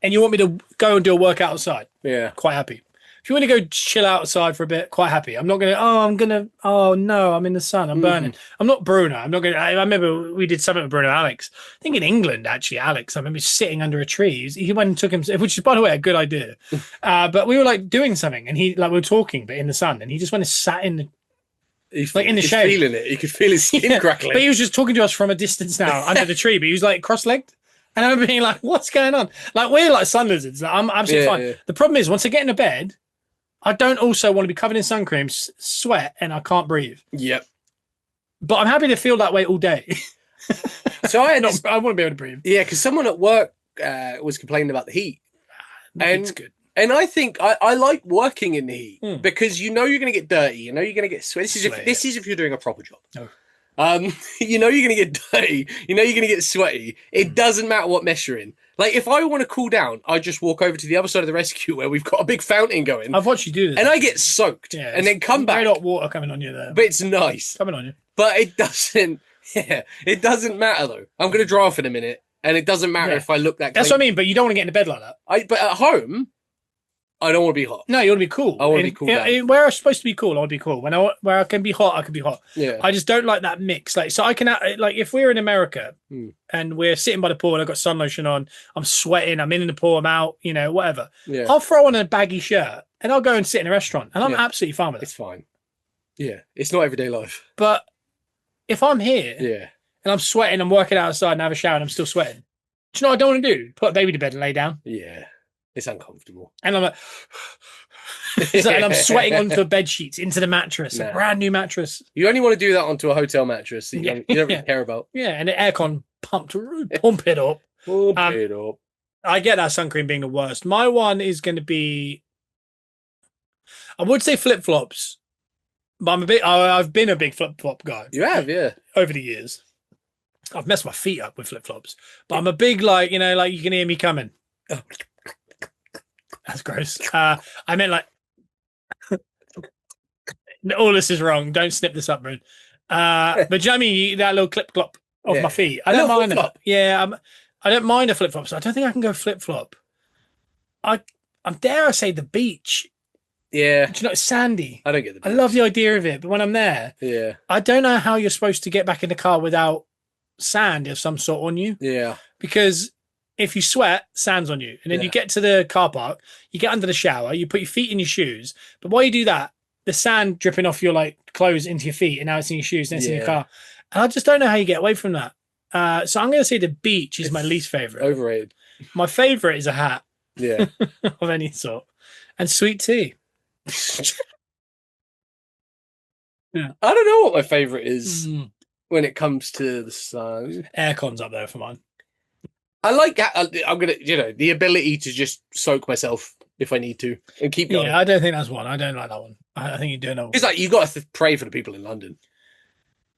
you want me to go and do a workout outside, quite happy. If you want to go chill outside for a bit, quite happy. I'm not going to, oh no, I'm in the sun, I'm burning. I'm not Bruno. I'm not going to, I remember we did something with Bruno Alex. I think in England, actually, Alex, I remember sitting under a tree. He went and took him, which is, by the way, a good idea. But we were like doing something and we were talking, but in the sun, and he just went and sat in the, in the shade. Feeling it. You could feel his skin crackling. But he was just talking to us from a distance now under the tree, but he was like cross-legged. And I remember being like, what's going on? Like, we're like sun lizards. Like, I'm absolutely fine. Yeah. The problem is, once I get into bed, I don't also want to be covered in sun cream, sweat, and I can't breathe. Yep. But I'm happy to feel that way all day. So I want to be able to breathe. Yeah, because someone at work was complaining about the heat. And it's good. And I think I like working in the heat because you're going to get dirty. You're going to get sweat. This is if you're doing a proper job. Oh. You're going to get dirty. You're going to get sweaty. It doesn't matter what mess you're in. Like, if I want to cool down, I just walk over to the other side of the rescue where we've got a big fountain going. I've watched you do this. And I get soaked and then come back. Very hot water coming on you there. But it's nice. Coming on you. But it doesn't matter, though. I'm going to dry off in a minute, and it doesn't matter if I look that clean. That's what I mean, but you don't want to get into bed like that. But at home, I don't want to be hot. No, you want to be cool. I want to be cool. Where I'm supposed to be cool, I want to be cool. Where I can be hot, I can be hot. Yeah. I just don't like that mix. Like, so I can if we're in America and we're sitting by the pool and I've got sun lotion on, I'm sweating, I'm in the pool, I'm out, whatever. Yeah. I'll throw on a baggy shirt and I'll go and sit in a restaurant and I'm absolutely fine with it. It's fine. Yeah, it's not everyday life. But if I'm here, and I'm sweating, I'm working outside and I have a shower and I'm still sweating, do you know what I don't want to do? Put a baby to bed and lay down. Yeah. It's uncomfortable. And I'm like, and I'm sweating onto bed sheets, into the mattress, a brand new mattress. You only want to do that onto a hotel mattress that you don't really care about. Yeah, and the aircon pump it up. Pump it up. I get that sun cream being the worst. My one is going to be, I would say flip flops, but I've been a big flip flop guy. You have, yeah. Over the years, I've messed my feet up with flip flops, but I'm a big like you can hear me coming. That's gross. I meant like all this is wrong. Don't snip this up, Bryn. But do you know what I mean? That little clip clop of my feet. I don't mind it. Yeah, I don't mind a flip flop. So I don't think I can go flip flop. I'm dare I say the beach. Yeah. Do you know it's sandy? I don't get the beach. I love the idea of it, but when I'm there, I don't know how you're supposed to get back in the car without sand of some sort on you. Yeah. Because if you sweat, sand's on you. And then you get to the car park, you get under the shower, you put your feet in your shoes. But while you do that, the sand dripping off your clothes into your feet, and now it's in your shoes, and it's in your car. And I just don't know how you get away from that. So I'm going to say the beach is my least favorite. Overrated. My favorite is a hat. Yeah. Of any sort. And sweet tea. Yeah. I don't know what my favorite is when it comes to the sun. Aircon's up there for mine. I like I'm gonna the ability to just soak myself if I need to and keep going. Yeah, I don't think that's one. I don't like that one. I think you're doing that one. It's like you got to pray for the people in London.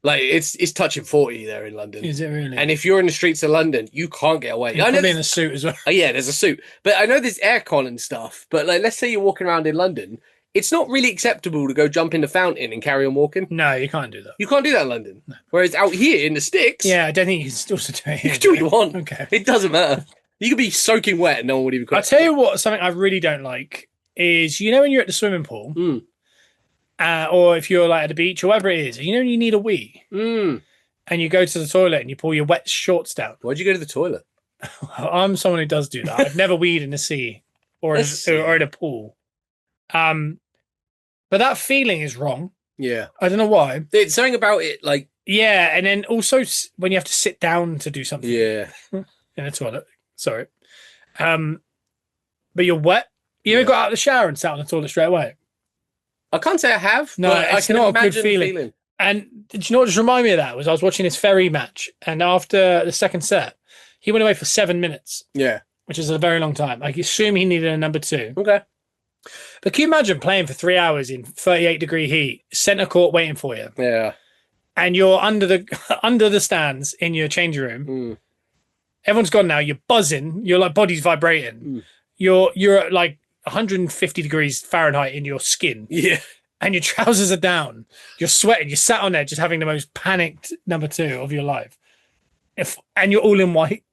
Like it's touching 40 there in London. Is it really? And if you're in the streets of London, you can't get away. You're probably in a suit as well. Oh, yeah, there's a suit. But I know there's aircon and stuff. But let's say you're walking around in London, it's not really acceptable to go jump in the fountain and carry on walking. No, you can't do that. You can't do that in London. No. Whereas out here in the sticks, yeah, I don't think you can still do it. You can do what you want. Okay, it doesn't matter. You could be soaking wet and no one would even. I'll tell you what. Something I really don't like is when you're at the swimming pool, or if you're like at the beach or whatever it is, you need a wee, and you go to the toilet and you pull your wet shorts down. Why'd you go to the toilet? I'm someone who does do that. I've never weed in the sea or in a pool. But that feeling is wrong. Yeah. I don't know why. There's something about it, like... Yeah, and then also when you have to sit down to do something. Yeah. In the toilet. Sorry. But you're wet. You ever got out of the shower and sat on the toilet straight away? I can't say I have. No, it's not a good feeling. And did you know what just reminded me of that? I was watching this ferry match, and after the second set, he went away for 7 minutes. Yeah. Which is a very long time. I assume he needed a number 2. Okay. But can you imagine playing for 3 hours in 38-degree heat, centre court waiting for you? Yeah. And you're under the stands in your changing room. Everyone's gone now. You're buzzing. Your body's vibrating. You're at like 150 degrees Fahrenheit in your skin. Yeah. And your trousers are down. You're sweating. You're sat on there just having the most panicked number 2 of your life. And you're all in white.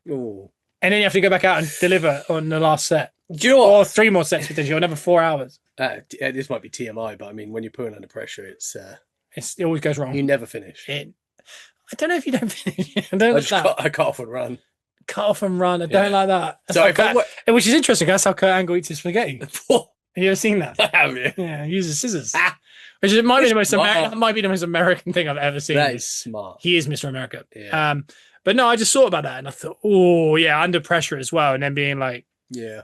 Ooh. And then you have to go back out and deliver on the last set. Do you know what? Or 3 more sets potentially, or another 4 hours. This might be TMI, but I mean, when you're putting under pressure, it always goes wrong. You never finish. I don't know if you don't finish. I cut off and run. Cut off and run. I don't like that. Which is interesting. That's how Kurt Angle eats his spaghetti. Have you ever seen that? Have you? Yeah, he uses scissors. Which might be the most American thing I've ever seen. That is smart. He is Mr. America. Yeah. But no, I just thought about that and I thought, oh yeah, under pressure as well, and then being like, yeah.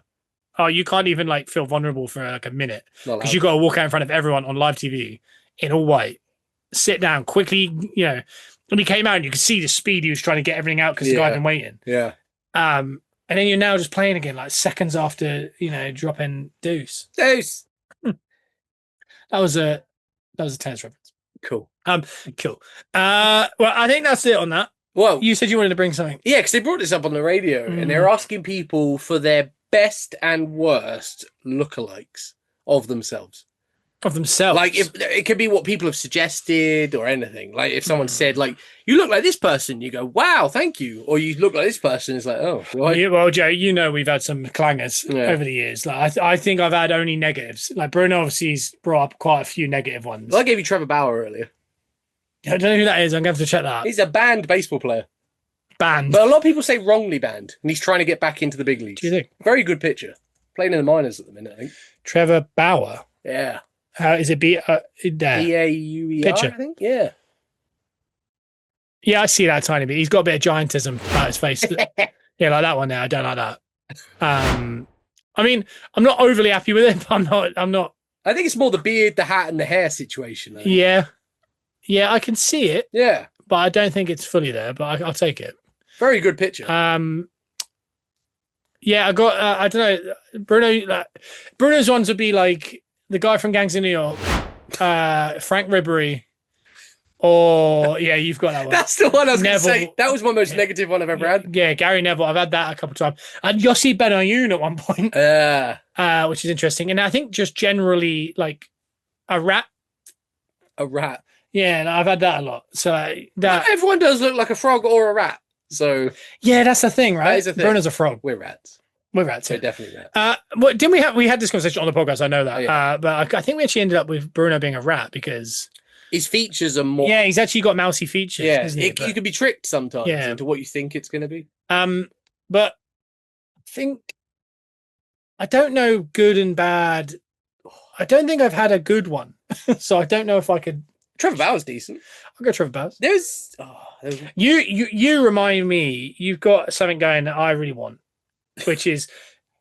Oh, you can't even feel vulnerable for like a minute because you got to walk out in front of everyone on live TV in all white, sit down quickly. When he came out, and you could see the speed he was trying to get everything out because the guy had been waiting. Yeah. And then you're now just playing again, like seconds after dropping deuce. Deuce. That was a tennis reference. Cool. Cool. Well, I think that's it on that. Well, you said you wanted to bring something. Yeah, because they brought this up on the radio, and they're asking people for their best and worst lookalikes of themselves. Of themselves? Like, if it could be what people have suggested or anything. Like, if someone said, like, you look like this person, you go, wow, thank you. Or you look like this person, it's like, oh. Right. Yeah, well, Joe, we've had some clangers over the years. Like, I think I've had only negatives. Like, Bruno obvious's brought up quite a few negative ones. Well, I gave you Trevor Bauer earlier. I don't know who that is. I'm going to have to check that out. He's a banned baseball player. Banned? But a lot of people say wrongly banned, and he's trying to get back into the big leagues. Do you think? Very good pitcher. Playing in the minors at the minute, I think. Trevor Bauer? Yeah. Is it B-A-U-E-R, pitcher? I think? Yeah. Yeah, I see that tiny bit. He's got a bit of giantism about his face. Yeah, like that one there. I don't like that. I mean, I'm not overly happy with it, but I'm not. I think it's more the beard, the hat, and the hair situation. Yeah. Yeah, I can see it. Yeah. But I don't think it's fully there, but I'll take it. Very good picture. Yeah, I got, I don't know, Bruno's ones would be like the guy from Gangs of New York, Frank Ribery, or, yeah, you've got that one. That's the one I was going to say. That was my most negative one I've ever had. Yeah, Gary Neville. I've had that a couple of times. And Yossi Benayoun at one point, which is interesting. And I think just generally, like, a rat. A rat. Yeah, I've had that a lot. So that everyone does look like a frog or a rat. So yeah, that's the thing, right? That is the thing. Bruno's a frog. We're rats. We're rats. We're definitely rats. Well, didn't we had this conversation on the podcast? I know that. But I think we actually ended up with Bruno being a rat because his features are more. Yeah, he's actually got mousy features. Yeah, isn't he? You could be tricked sometimes into what you think it's going to be. But I think I don't know good and bad. I don't think I've had a good one, so I don't know if I could. Trevor Bauer's decent. I'll go Trevor Bauer. There's you remind me. You've got something going that I really want, which is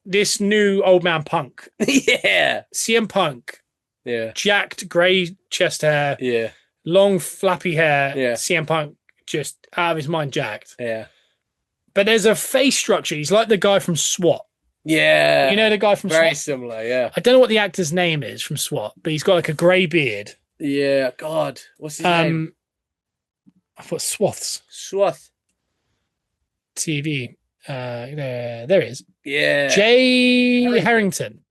this new old man Punk. Yeah, CM Punk. Yeah, jacked grey chest hair. Yeah, long flappy hair. Yeah, CM Punk just out of his mind jacked. Yeah, but there's a face structure. He's like the guy from SWAT. Yeah, you know the guy from SWAT? Very similar. Yeah, I don't know what the actor's name is from SWAT, but he's got like a grey beard. Yeah, God, what's his name? I thought Swaths. Swath. TV. There he is. Yeah. Jay Harrington.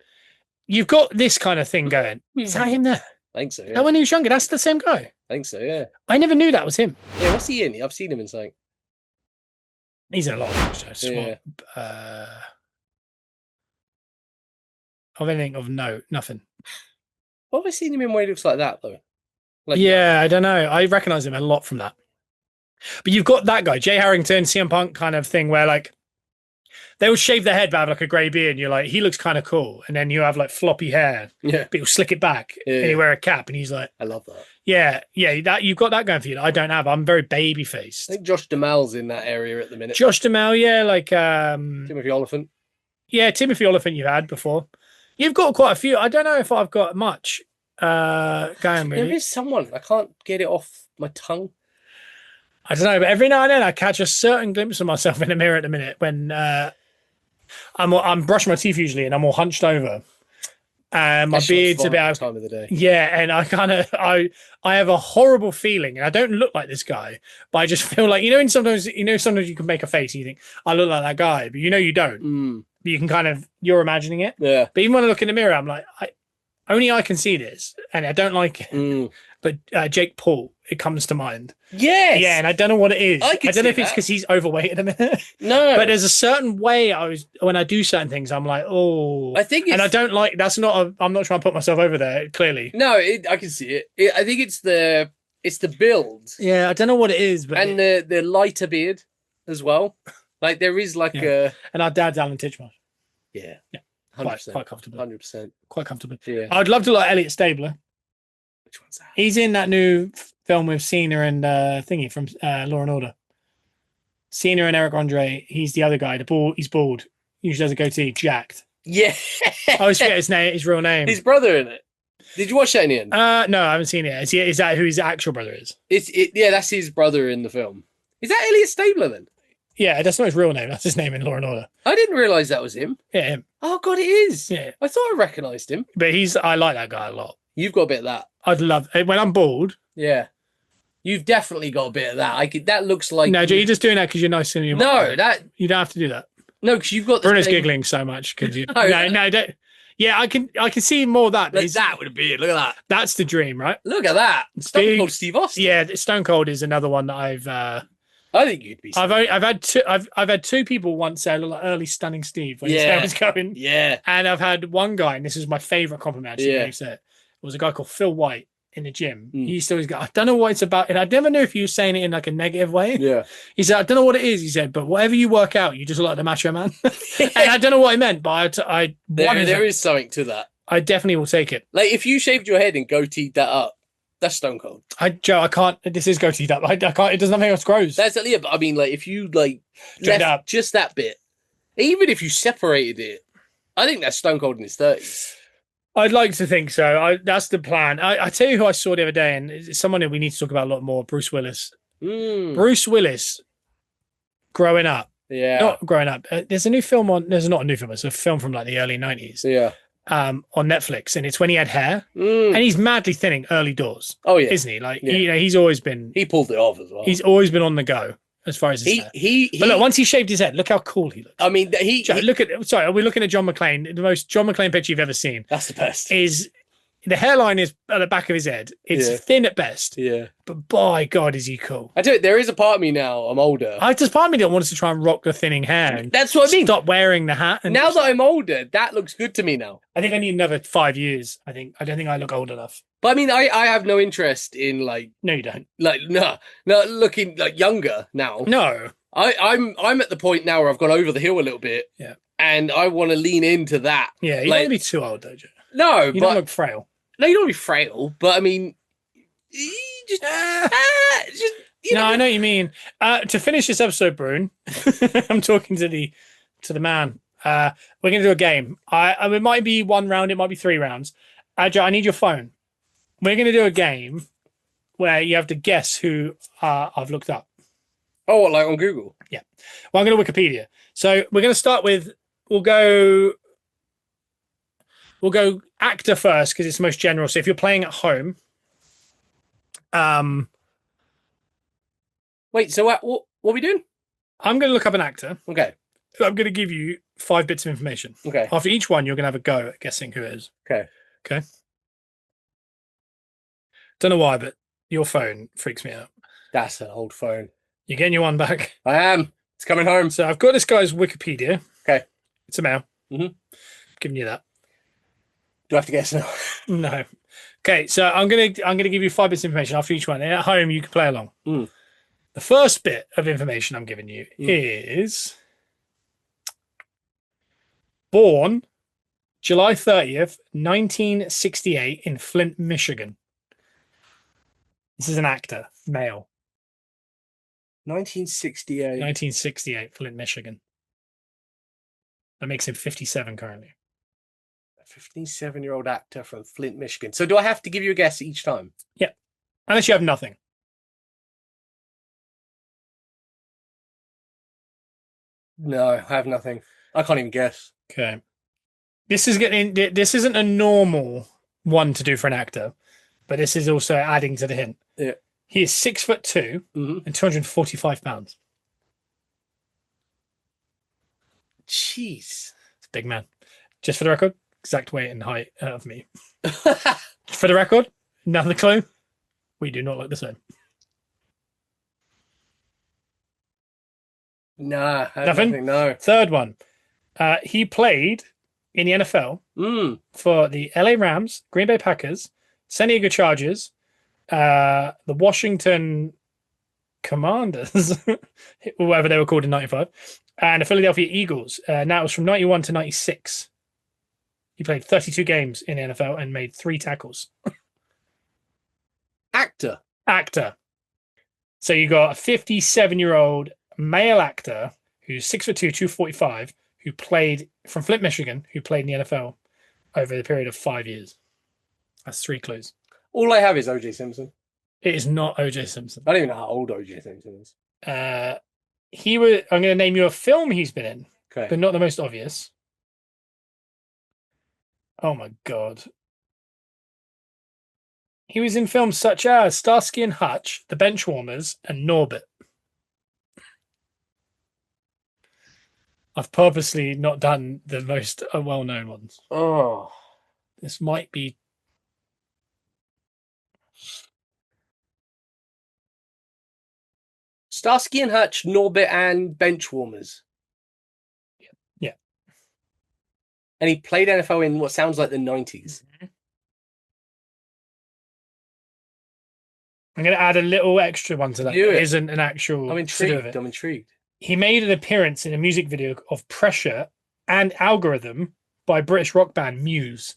you've got this kind of thing going. Is that him there? I think so. Yeah. That when he was younger, that's the same guy. I think so. Yeah. I never knew that was him. Yeah. What's he in? I've seen him in something. He's in a lot of things. Yeah. Of anything of note, nothing. What have I seen him in where he looks like that though? Like yeah, I don't know. I recognize him a lot from that. But you've got that guy, Jay Harrington, CM Punk kind of thing, where like they will shave their head but have like a grey beard, and you're like, he looks kind of cool. And then you have like floppy hair, but he'll slick it back, and he wear a cap, and he's like, I love that. Yeah, that you've got that going for you. That I don't have. I'm very baby faced. I think Josh Duhamel's in that area at the minute. Josh Duhamel, yeah, like Timothy Oliphant. Yeah, Timothy Oliphant you had before. You've got quite a few. I don't know if I've got much going really. There is someone. I can't get it off my tongue. I don't know, but every now and then I catch a certain glimpse of myself in the mirror at the minute when I'm brushing my teeth usually and I'm all hunched over. And my beard's about time of the day. Yeah, and I have a horrible feeling, and I don't look like this guy, but I just feel like sometimes you can make a face and you think I look like that guy, but you don't. But you can you're imagining it. Yeah. But even when I look in the mirror, I'm like, only I can see this, and I don't like it. But Jake Paul, it comes to mind. Yes. Yeah, and I don't know what it is. I don't know if it's because he's overweight at a minute. No. But there's a certain way when I do certain things, I'm like, oh. I think and I don't like, I'm not trying to put myself over there, clearly. No, I can see it. I think it's the build. Yeah, I don't know what it is. But and the lighter beard as well. Like there is like a... And our dad's Alan Titchmarsh. Yeah. 100%. Quite comfortably. 100%. Quite comfortably. Yeah. I'd love to like Elliot Stabler. Which one's that? He's in that new film with Cena and Thingy from Law and Order. Cena and Eric Andre. He's the other guy. He's bald. Usually has a goatee. Jacked. Yeah. I always forget his real name. His brother in it. Did you watch that in the end? No, I haven't seen it. Is that who his actual brother is? Yeah, that's his brother in the film. Is that Elliot Stabler then? Yeah, that's not his real name. That's his name in Law and Order. I didn't realise that was him. Yeah, him. Oh god, it is. Yeah. I thought I recognised him. But I like that guy a lot. You've got a bit of that. I'd love when I'm bald. Yeah. You've definitely got a bit of that. That looks like... No, you're just doing that because you're nice and you. No, you don't have to do that. No, because you've got... Bruno's giggling so much because you... No, don't... Yeah, I can see more of that. Like that with a beard. Look at that. That's the dream, right? Look at that. Stone Cold Steve Austin. Yeah, Stone Cold is another one that I think you'd be... I've had two people once say like early Stunning Steve when his hair was going. Yeah. And I've had one guy, and this is my favourite compliment actually, he said, it was a guy called Phil White in the gym. He used to always go, I don't know what it's about. And I never knew if he was saying it in like a negative way. Yeah. He said, I don't know what it is. He said, but whatever you work out, you just look like the Macho Man. And I don't know what he meant, but there is something to that. I definitely will take it. Like if you shaved your head and goateed that up, that's Stone Cold. Joe, I can't. This is goateed up. I can't. It does nothing else grows. That's it. But I mean, like if you like left up just that bit, even if you separated it, I think that's Stone Cold in his 30s. I'd like to think so. That's the plan. I tell you who I saw the other day, and it's someone that we need to talk about a lot more. Bruce Willis. Bruce Willis, growing up. Yeah. Not growing up. There's a new film on. There's not a new film. It's a film from like the early 90s. Yeah. On Netflix, and it's when he had hair, and he's madly thinning early doors. Oh yeah, isn't he? Like he's always been. He pulled it off as well. He's always been on the go as far as his hair. But look, once he shaved his head, look how cool he looks. I mean, look at. Sorry, are we looking at John McClane? The most John McClane picture you've ever seen. That's the best. Is the hairline is at the back of his head. It's thin at best. Yeah. But by God, is he cool. I tell you, there is a part of me now, I'm older. Just part of me that wants to try and rock the thinning hair. That's what I mean. Stop wearing the hat. And now that I'm older, that looks good to me now. I think I need another 5 years. I don't think I look old enough. But I mean, I have no interest in like... No, you don't. Like, no, looking like younger now. No. I'm at the point now where I've gone over the hill a little bit. Yeah. And I want to lean into that. Yeah, you don't want to be too old, though, Joe. No, you don't look frail. No, you don't want to be frail, but I mean, just no, I know what you mean. To finish this episode, Brune, I'm talking to the man. We're going to do a game. It might be 1 round, it might be 3 rounds. Joe, I need your phone. We're going to do a game where you have to guess who I've looked up. Oh, what, like on Google? Yeah. Well, I'm going to Wikipedia. So we're going to start with. We'll go actor first because it's the most general. So if you're playing at home, wait. So what are we doing? I'm going to look up an actor. Okay. I'm going to give you 5 bits of information. Okay. After each one, you're going to have a go at guessing who it is. Okay. Okay. Don't know why, but your phone freaks me out. That's an old phone. You're getting your one back. I am. It's coming home. So I've got this guy's Wikipedia. Okay. It's a male. Mm-hmm. Giving you that. Do I have to guess now? No. Okay, so I'm gonna give you 5 bits of information after each one. And at home, you can play along. Mm. The first bit of information I'm giving you is born July 30th, 1968 in Flint, Michigan. This is an actor, male. 1968. 1968, Flint, Michigan. That makes him 57 currently. A 57-year-old actor from Flint, Michigan. So do I have to give you a guess each time? Yeah. Unless you have nothing. No, I have nothing. I can't even guess. Okay. This isn't a normal one to do for an actor, but this is also adding to the hint. Yeah. He is 6'2" and 245 pounds. Jeez. It's a big man. Just for the record, exact weight and height of me. For the record, another clue. We do not look the same. Nah, Nothing? No. Third one. He played in the NFL for the LA Rams, Green Bay Packers, San Diego Chargers, the Washington Commanders, whatever they were called in 95, and the Philadelphia Eagles. Now it was from 91 to 96. He played 32 games in the NFL and made 3 tackles. Actor. So you got a 57-year-old male actor who's 6'2", 245, who played from Flint, Michigan, who played in the NFL over the period of 5 years. That's 3 clues. All I have is O.J. Simpson. It is not O.J. Simpson. I don't even know how old O.J. Simpson is. I'm going to name you a film he's been in, but not the most obvious. Oh my God. He was in films such as Starsky and Hutch, The Benchwarmers, and Norbit. I've purposely not done the most well-known ones. Oh. This might be... Starsky and Hutch, Norbit, and Benchwarmers. Yeah. And he played NFL in what sounds like the 90s. I'm going to add a little extra one to that. It isn't an actual... I'm intrigued. He made an appearance in a music video of Pressure and Algorithm by British rock band Muse.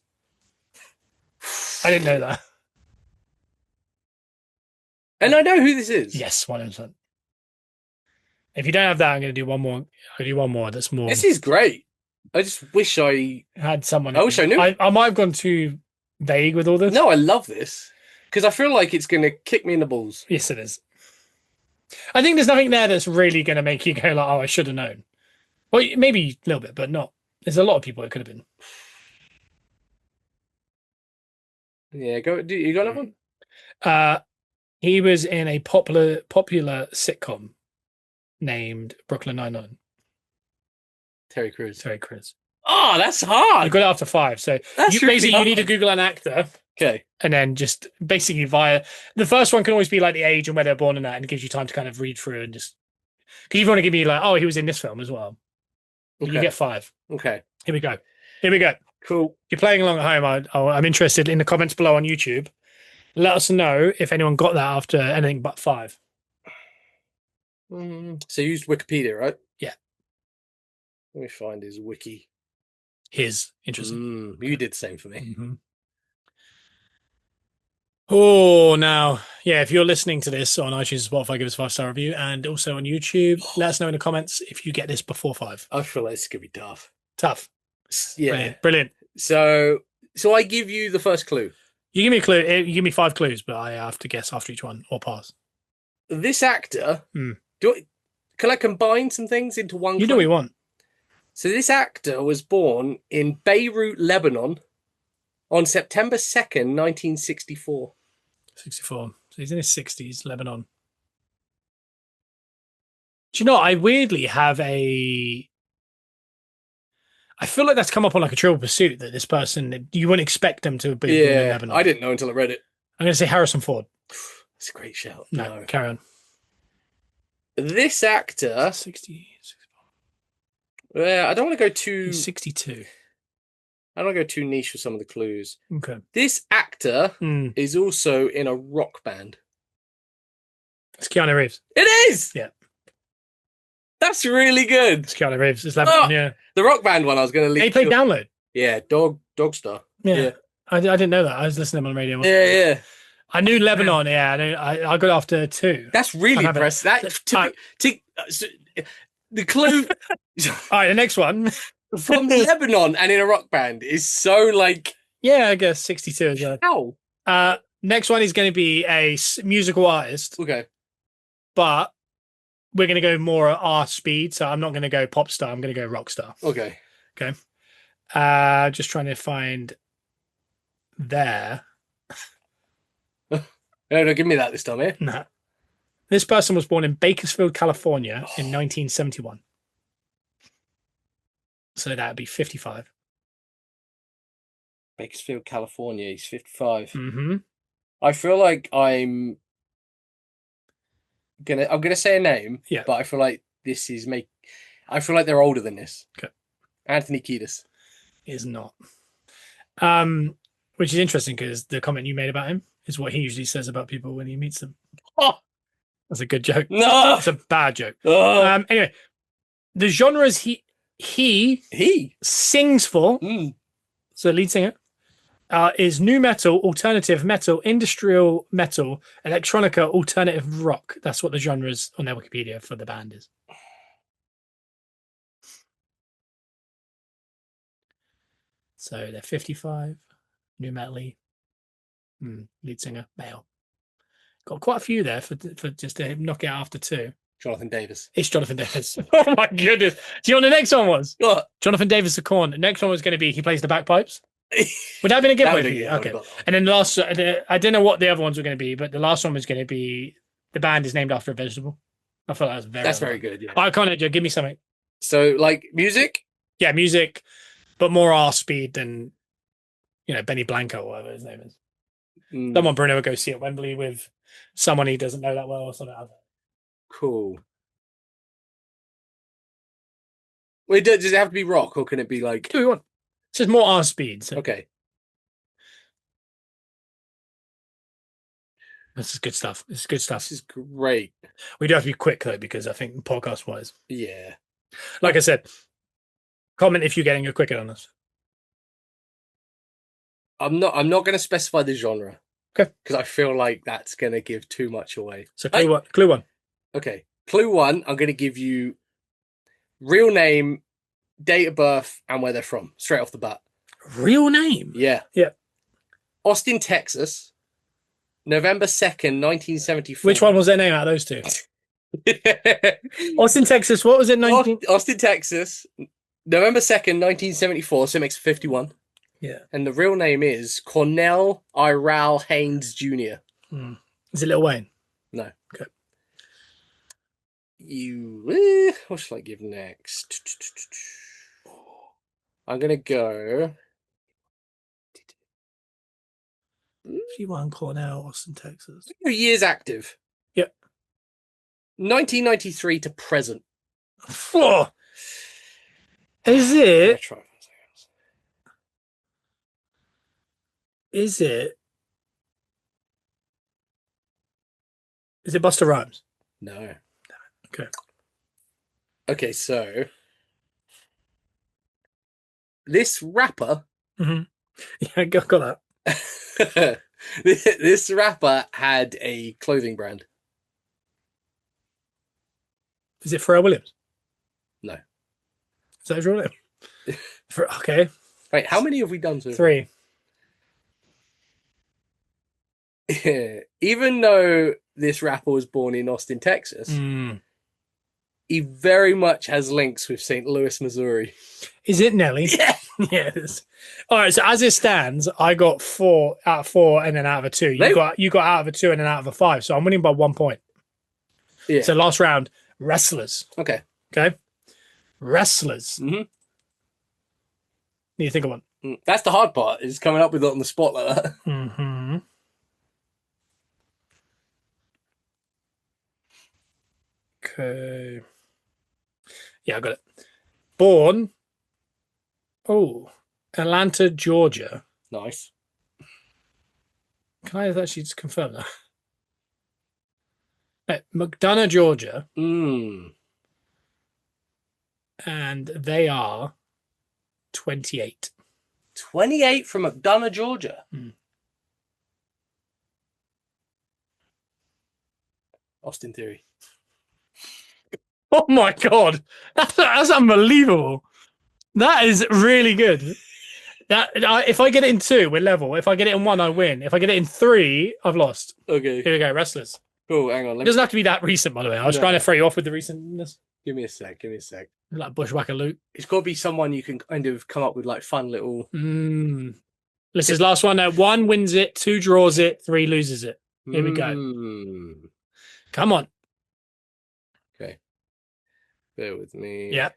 I didn't know that. And I know who this is. Yes, 100%. If you don't have that, I'm going to do one more. I'll do one more that's more... This is great. I just wish I... had someone... I wish I knew. I might have gone too vague with all this. No, I love this. Because I feel like it's going to kick me in the balls. Yes, it is. I think there's nothing there that's really going to make you go like, oh, I should have known. Well, maybe a little bit, but not. There's a lot of people it could have been. Yeah, you got another one? He was in a popular sitcom named Brooklyn Nine-Nine. Terry Crews. Oh, that's hard. I got it after 5. So you need to Google an actor. Okay. And then just basically via the first one can always be like the age and where they're born and that, and it gives you time to kind of read through and just because you want to give me like, oh, he was in this film as well. Okay. You get 5. Okay. Here we go. Cool. If you're playing along at home, I'm interested in the comments below on YouTube. Let us know if anyone got that after anything but 5. So you used Wikipedia, right? Yeah. Let me find his wiki. Interesting. You did the same for me. Mm-hmm. Oh, now, yeah, if you're listening to this on iTunes, Spotify, give us a 5-star review, and also on YouTube, let us know in the comments if you get this before 5. I feel like it's going to be tough. Yeah. Brilliant. So I give you the first clue. You give me a clue. You give me 5 clues, but I have to guess after each one or pass. This actor, can I combine some things into one clue? You do what you want. So this actor was born in Beirut, Lebanon on September 2nd, 1964. 64. So he's in his 60s, Lebanon. Do you know, I weirdly have a I feel like that's come up on like a Trivial Pursuit that this person, you wouldn't expect them to be born in Lebanon. I didn't know until I read it. I'm going to say Harrison Ford. It's a great shout. No, carry on. This actor... 60. I don't want to go too... He's 62. I don't want to go too niche with some of the clues. Okay. This actor is also in a rock band. It's Keanu Reeves. It is! Yeah. That's really good. It's Keanu Reeves. It's Lebanon, yeah. The rock band one I was going to leave. He played Download. Yeah, Dogstar. Yeah. I didn't know that. I was listening to him on the radio. Yeah. I knew Lebanon. Yeah, I got after 2. That's really impressive. The clue. All right, the next one. From Lebanon and in a rock band is so like... Yeah, I guess 62 as well. How? Next one is going to be a musical artist. Okay. But we're going to go more at our speed. So I'm not going to go pop star. I'm going to go rock star. Okay. Just trying to find there. No, give me that this time, eh? No. This person was born in Bakersfield, California in 1971. So that would be 55. Bakersfield, California. He's 55. Mm-hmm. I feel like I'm gonna say a name, but I feel like I feel like they're older than this. Okay. Anthony Kiedis is not. Which is interesting because the comment you made about him is what he usually says about people when he meets them. Oh, that's a good joke. No, that's a bad joke. Oh. Anyway, the genres he sings for. So lead singer is nu metal, alternative metal, industrial metal, electronica, alternative rock. That's what the genres on their Wikipedia for the band is. So they're 55, nu metal-y, lead singer, male. Got quite a few there for just to knock it out after 2. Jonathan Davis. It's Jonathan Davis. Oh my goodness. Do you know what the next one was? What? Jonathan Davis the Corn. The next one was going to be he plays the bagpipes. Would that have been a giveaway for you? Okay. And then the last, I don't know what the other ones were going to be, but the last one was going to be the band is named after a vegetable. I thought that was very good. Yeah. I can't give me something. So like music? Yeah, music, but more R speed than Benny Blanco or whatever his name is. Someone Bruno would go see at Wembley with someone he doesn't know that well or something like that. Cool. Wait, does it have to be rock or can it be like... Do we want? It's just more R speed. So. Okay. This is good stuff. This is good stuff. This is great. We do have to be quick though, because I think podcast wise. Yeah. Like I said, comment if you're getting a quicker on us. I'm not going to specify the genre. Okay. Because I feel like that's going to give too much away. So clue one. Okay. Clue 1, I'm going to give you real name, date of birth, and where they're from, straight off the bat. Real name? Yeah. Yeah. Austin, Texas, November 2nd, 1974. Which one was their name out of those two? Austin, Texas, what was it? Austin, Texas, November 2nd, 1974, so it makes 51. Yeah. And the real name is Cornell Iral Haynes Jr. Is it Lil Wayne? No. Okay. What should I give next? I'm going to go... 51 Cornell, Austin, Texas. Years active. Yep. 1993 to present. Oh. Is it? Is it Busta Rhymes? No. Okay. Okay, so this rapper. Yeah, I got that. This rapper had a clothing brand. Is it Pharrell Williams? No. Is that his real name? Okay. Wait, how many have we done? 3. Even though this rapper was born in Austin, Texas, he very much has links with St. Louis, Missouri. Is it Nelly? Yeah. Yes. All right. So as it stands, I got 4 out of 4 and then out of a 2. You got out of a 2 and then out of a 5. So I'm winning by 1 point. Yeah. So last round, wrestlers. Okay. Okay. Wrestlers. Need to think of one. That's the hard part, is coming up with it on the spot like that. Mm-hmm. Okay. Yeah, I got it. Born. Oh, Atlanta, Georgia. Nice. Can I actually just confirm that? No, McDonough, Georgia. Mm. And they are 28. 28 from McDonough, Georgia. Austin Theory. Oh my God. That's unbelievable. That is really good. If I get it in 2, we're level. If I get it in 1, I win. If I get it in 3, I've lost. Okay. Here we go, wrestlers. Cool, hang on. It doesn't have to be that recent, by the way. I was trying to throw you off with the recentness. Give me a sec. Like Bushwhacker Luke. It's got to be someone you can kind of come up with like fun little... This is last one. 1 wins it, 2 draws it, 3 loses it. Here we go. Come on. Okay. Bear with me. Yep.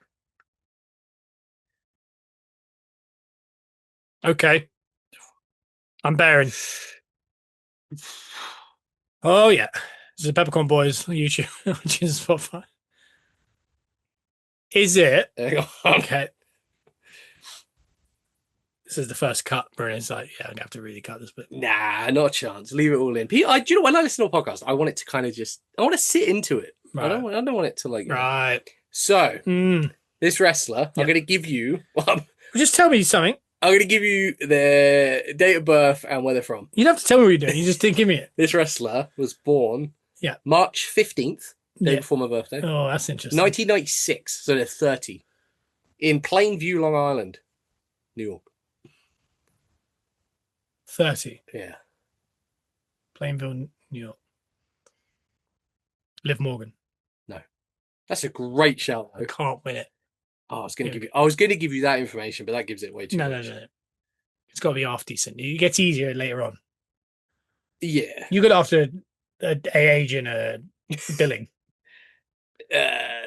Okay. I'm bearing. Oh, yeah. This is the Peppercorn Boys on YouTube, which is Spotify. Is it? Hang on. Okay. This is the first cut, where it's like, yeah, I'm going to have to really cut this bit. Nah, not a chance. Leave it all in. Do you know, when I listen to a podcast, I want it to kind of I want to sit into it. Right. I don't want it to like... Right. So, this wrestler, I'm going to give you... Just tell me something. I'm going to give you their date of birth and where they're from. You don't have to tell me what you're doing. You just didn't give me it. This wrestler was born March 15th, day before my birthday. Oh, that's interesting. 1996, so they're 30. In Plainview, Long Island, New York. 30. Yeah. Plainville, New York. Liv Morgan. No. That's a great shout. I can't win it. Oh, I was going to give you that information, but that gives it way too much. No. It's got to be half decent. It gets easier later on. Yeah. You got after a age in a billing.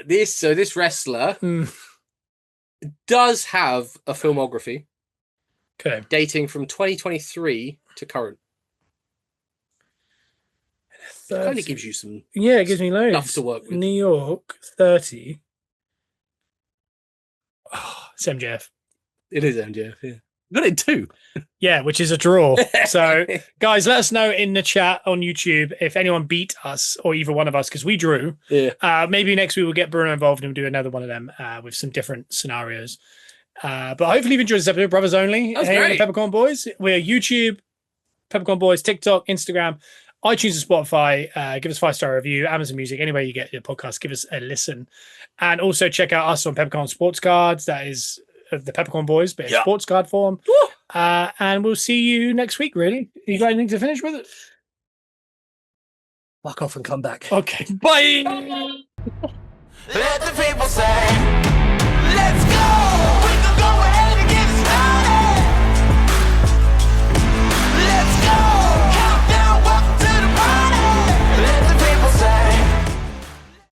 This wrestler does have a filmography. Okay. Dating from 2023 to current. It kind of gives you some... Yeah, it gives me loads. Stuff to work with. New York, 30. Oh, it's MJF. It is MJF, yeah. Got it too. Yeah, which is a draw. So, guys, let us know in the chat on YouTube if anyone beat us or either one of us, because we drew. Yeah. Maybe next week we'll get Bruno involved and we'll do another one of them with some different scenarios. But hopefully you've enjoyed this episode. Brothers Only. That's great. The Peppercorn Boys. We're YouTube, Peppercorn Boys, TikTok, Instagram, iTunes and Spotify. Give us a 5-star review. Amazon Music. Anywhere you get your podcast, give us a listen. And also check out us on Peppercorn Sports Cards. That is the Peppercorn Boys, but in sports card form. And we'll see you next week, really. You got anything to finish with it? Fuck off and come back. Okay. Bye. Let the people say, let's go!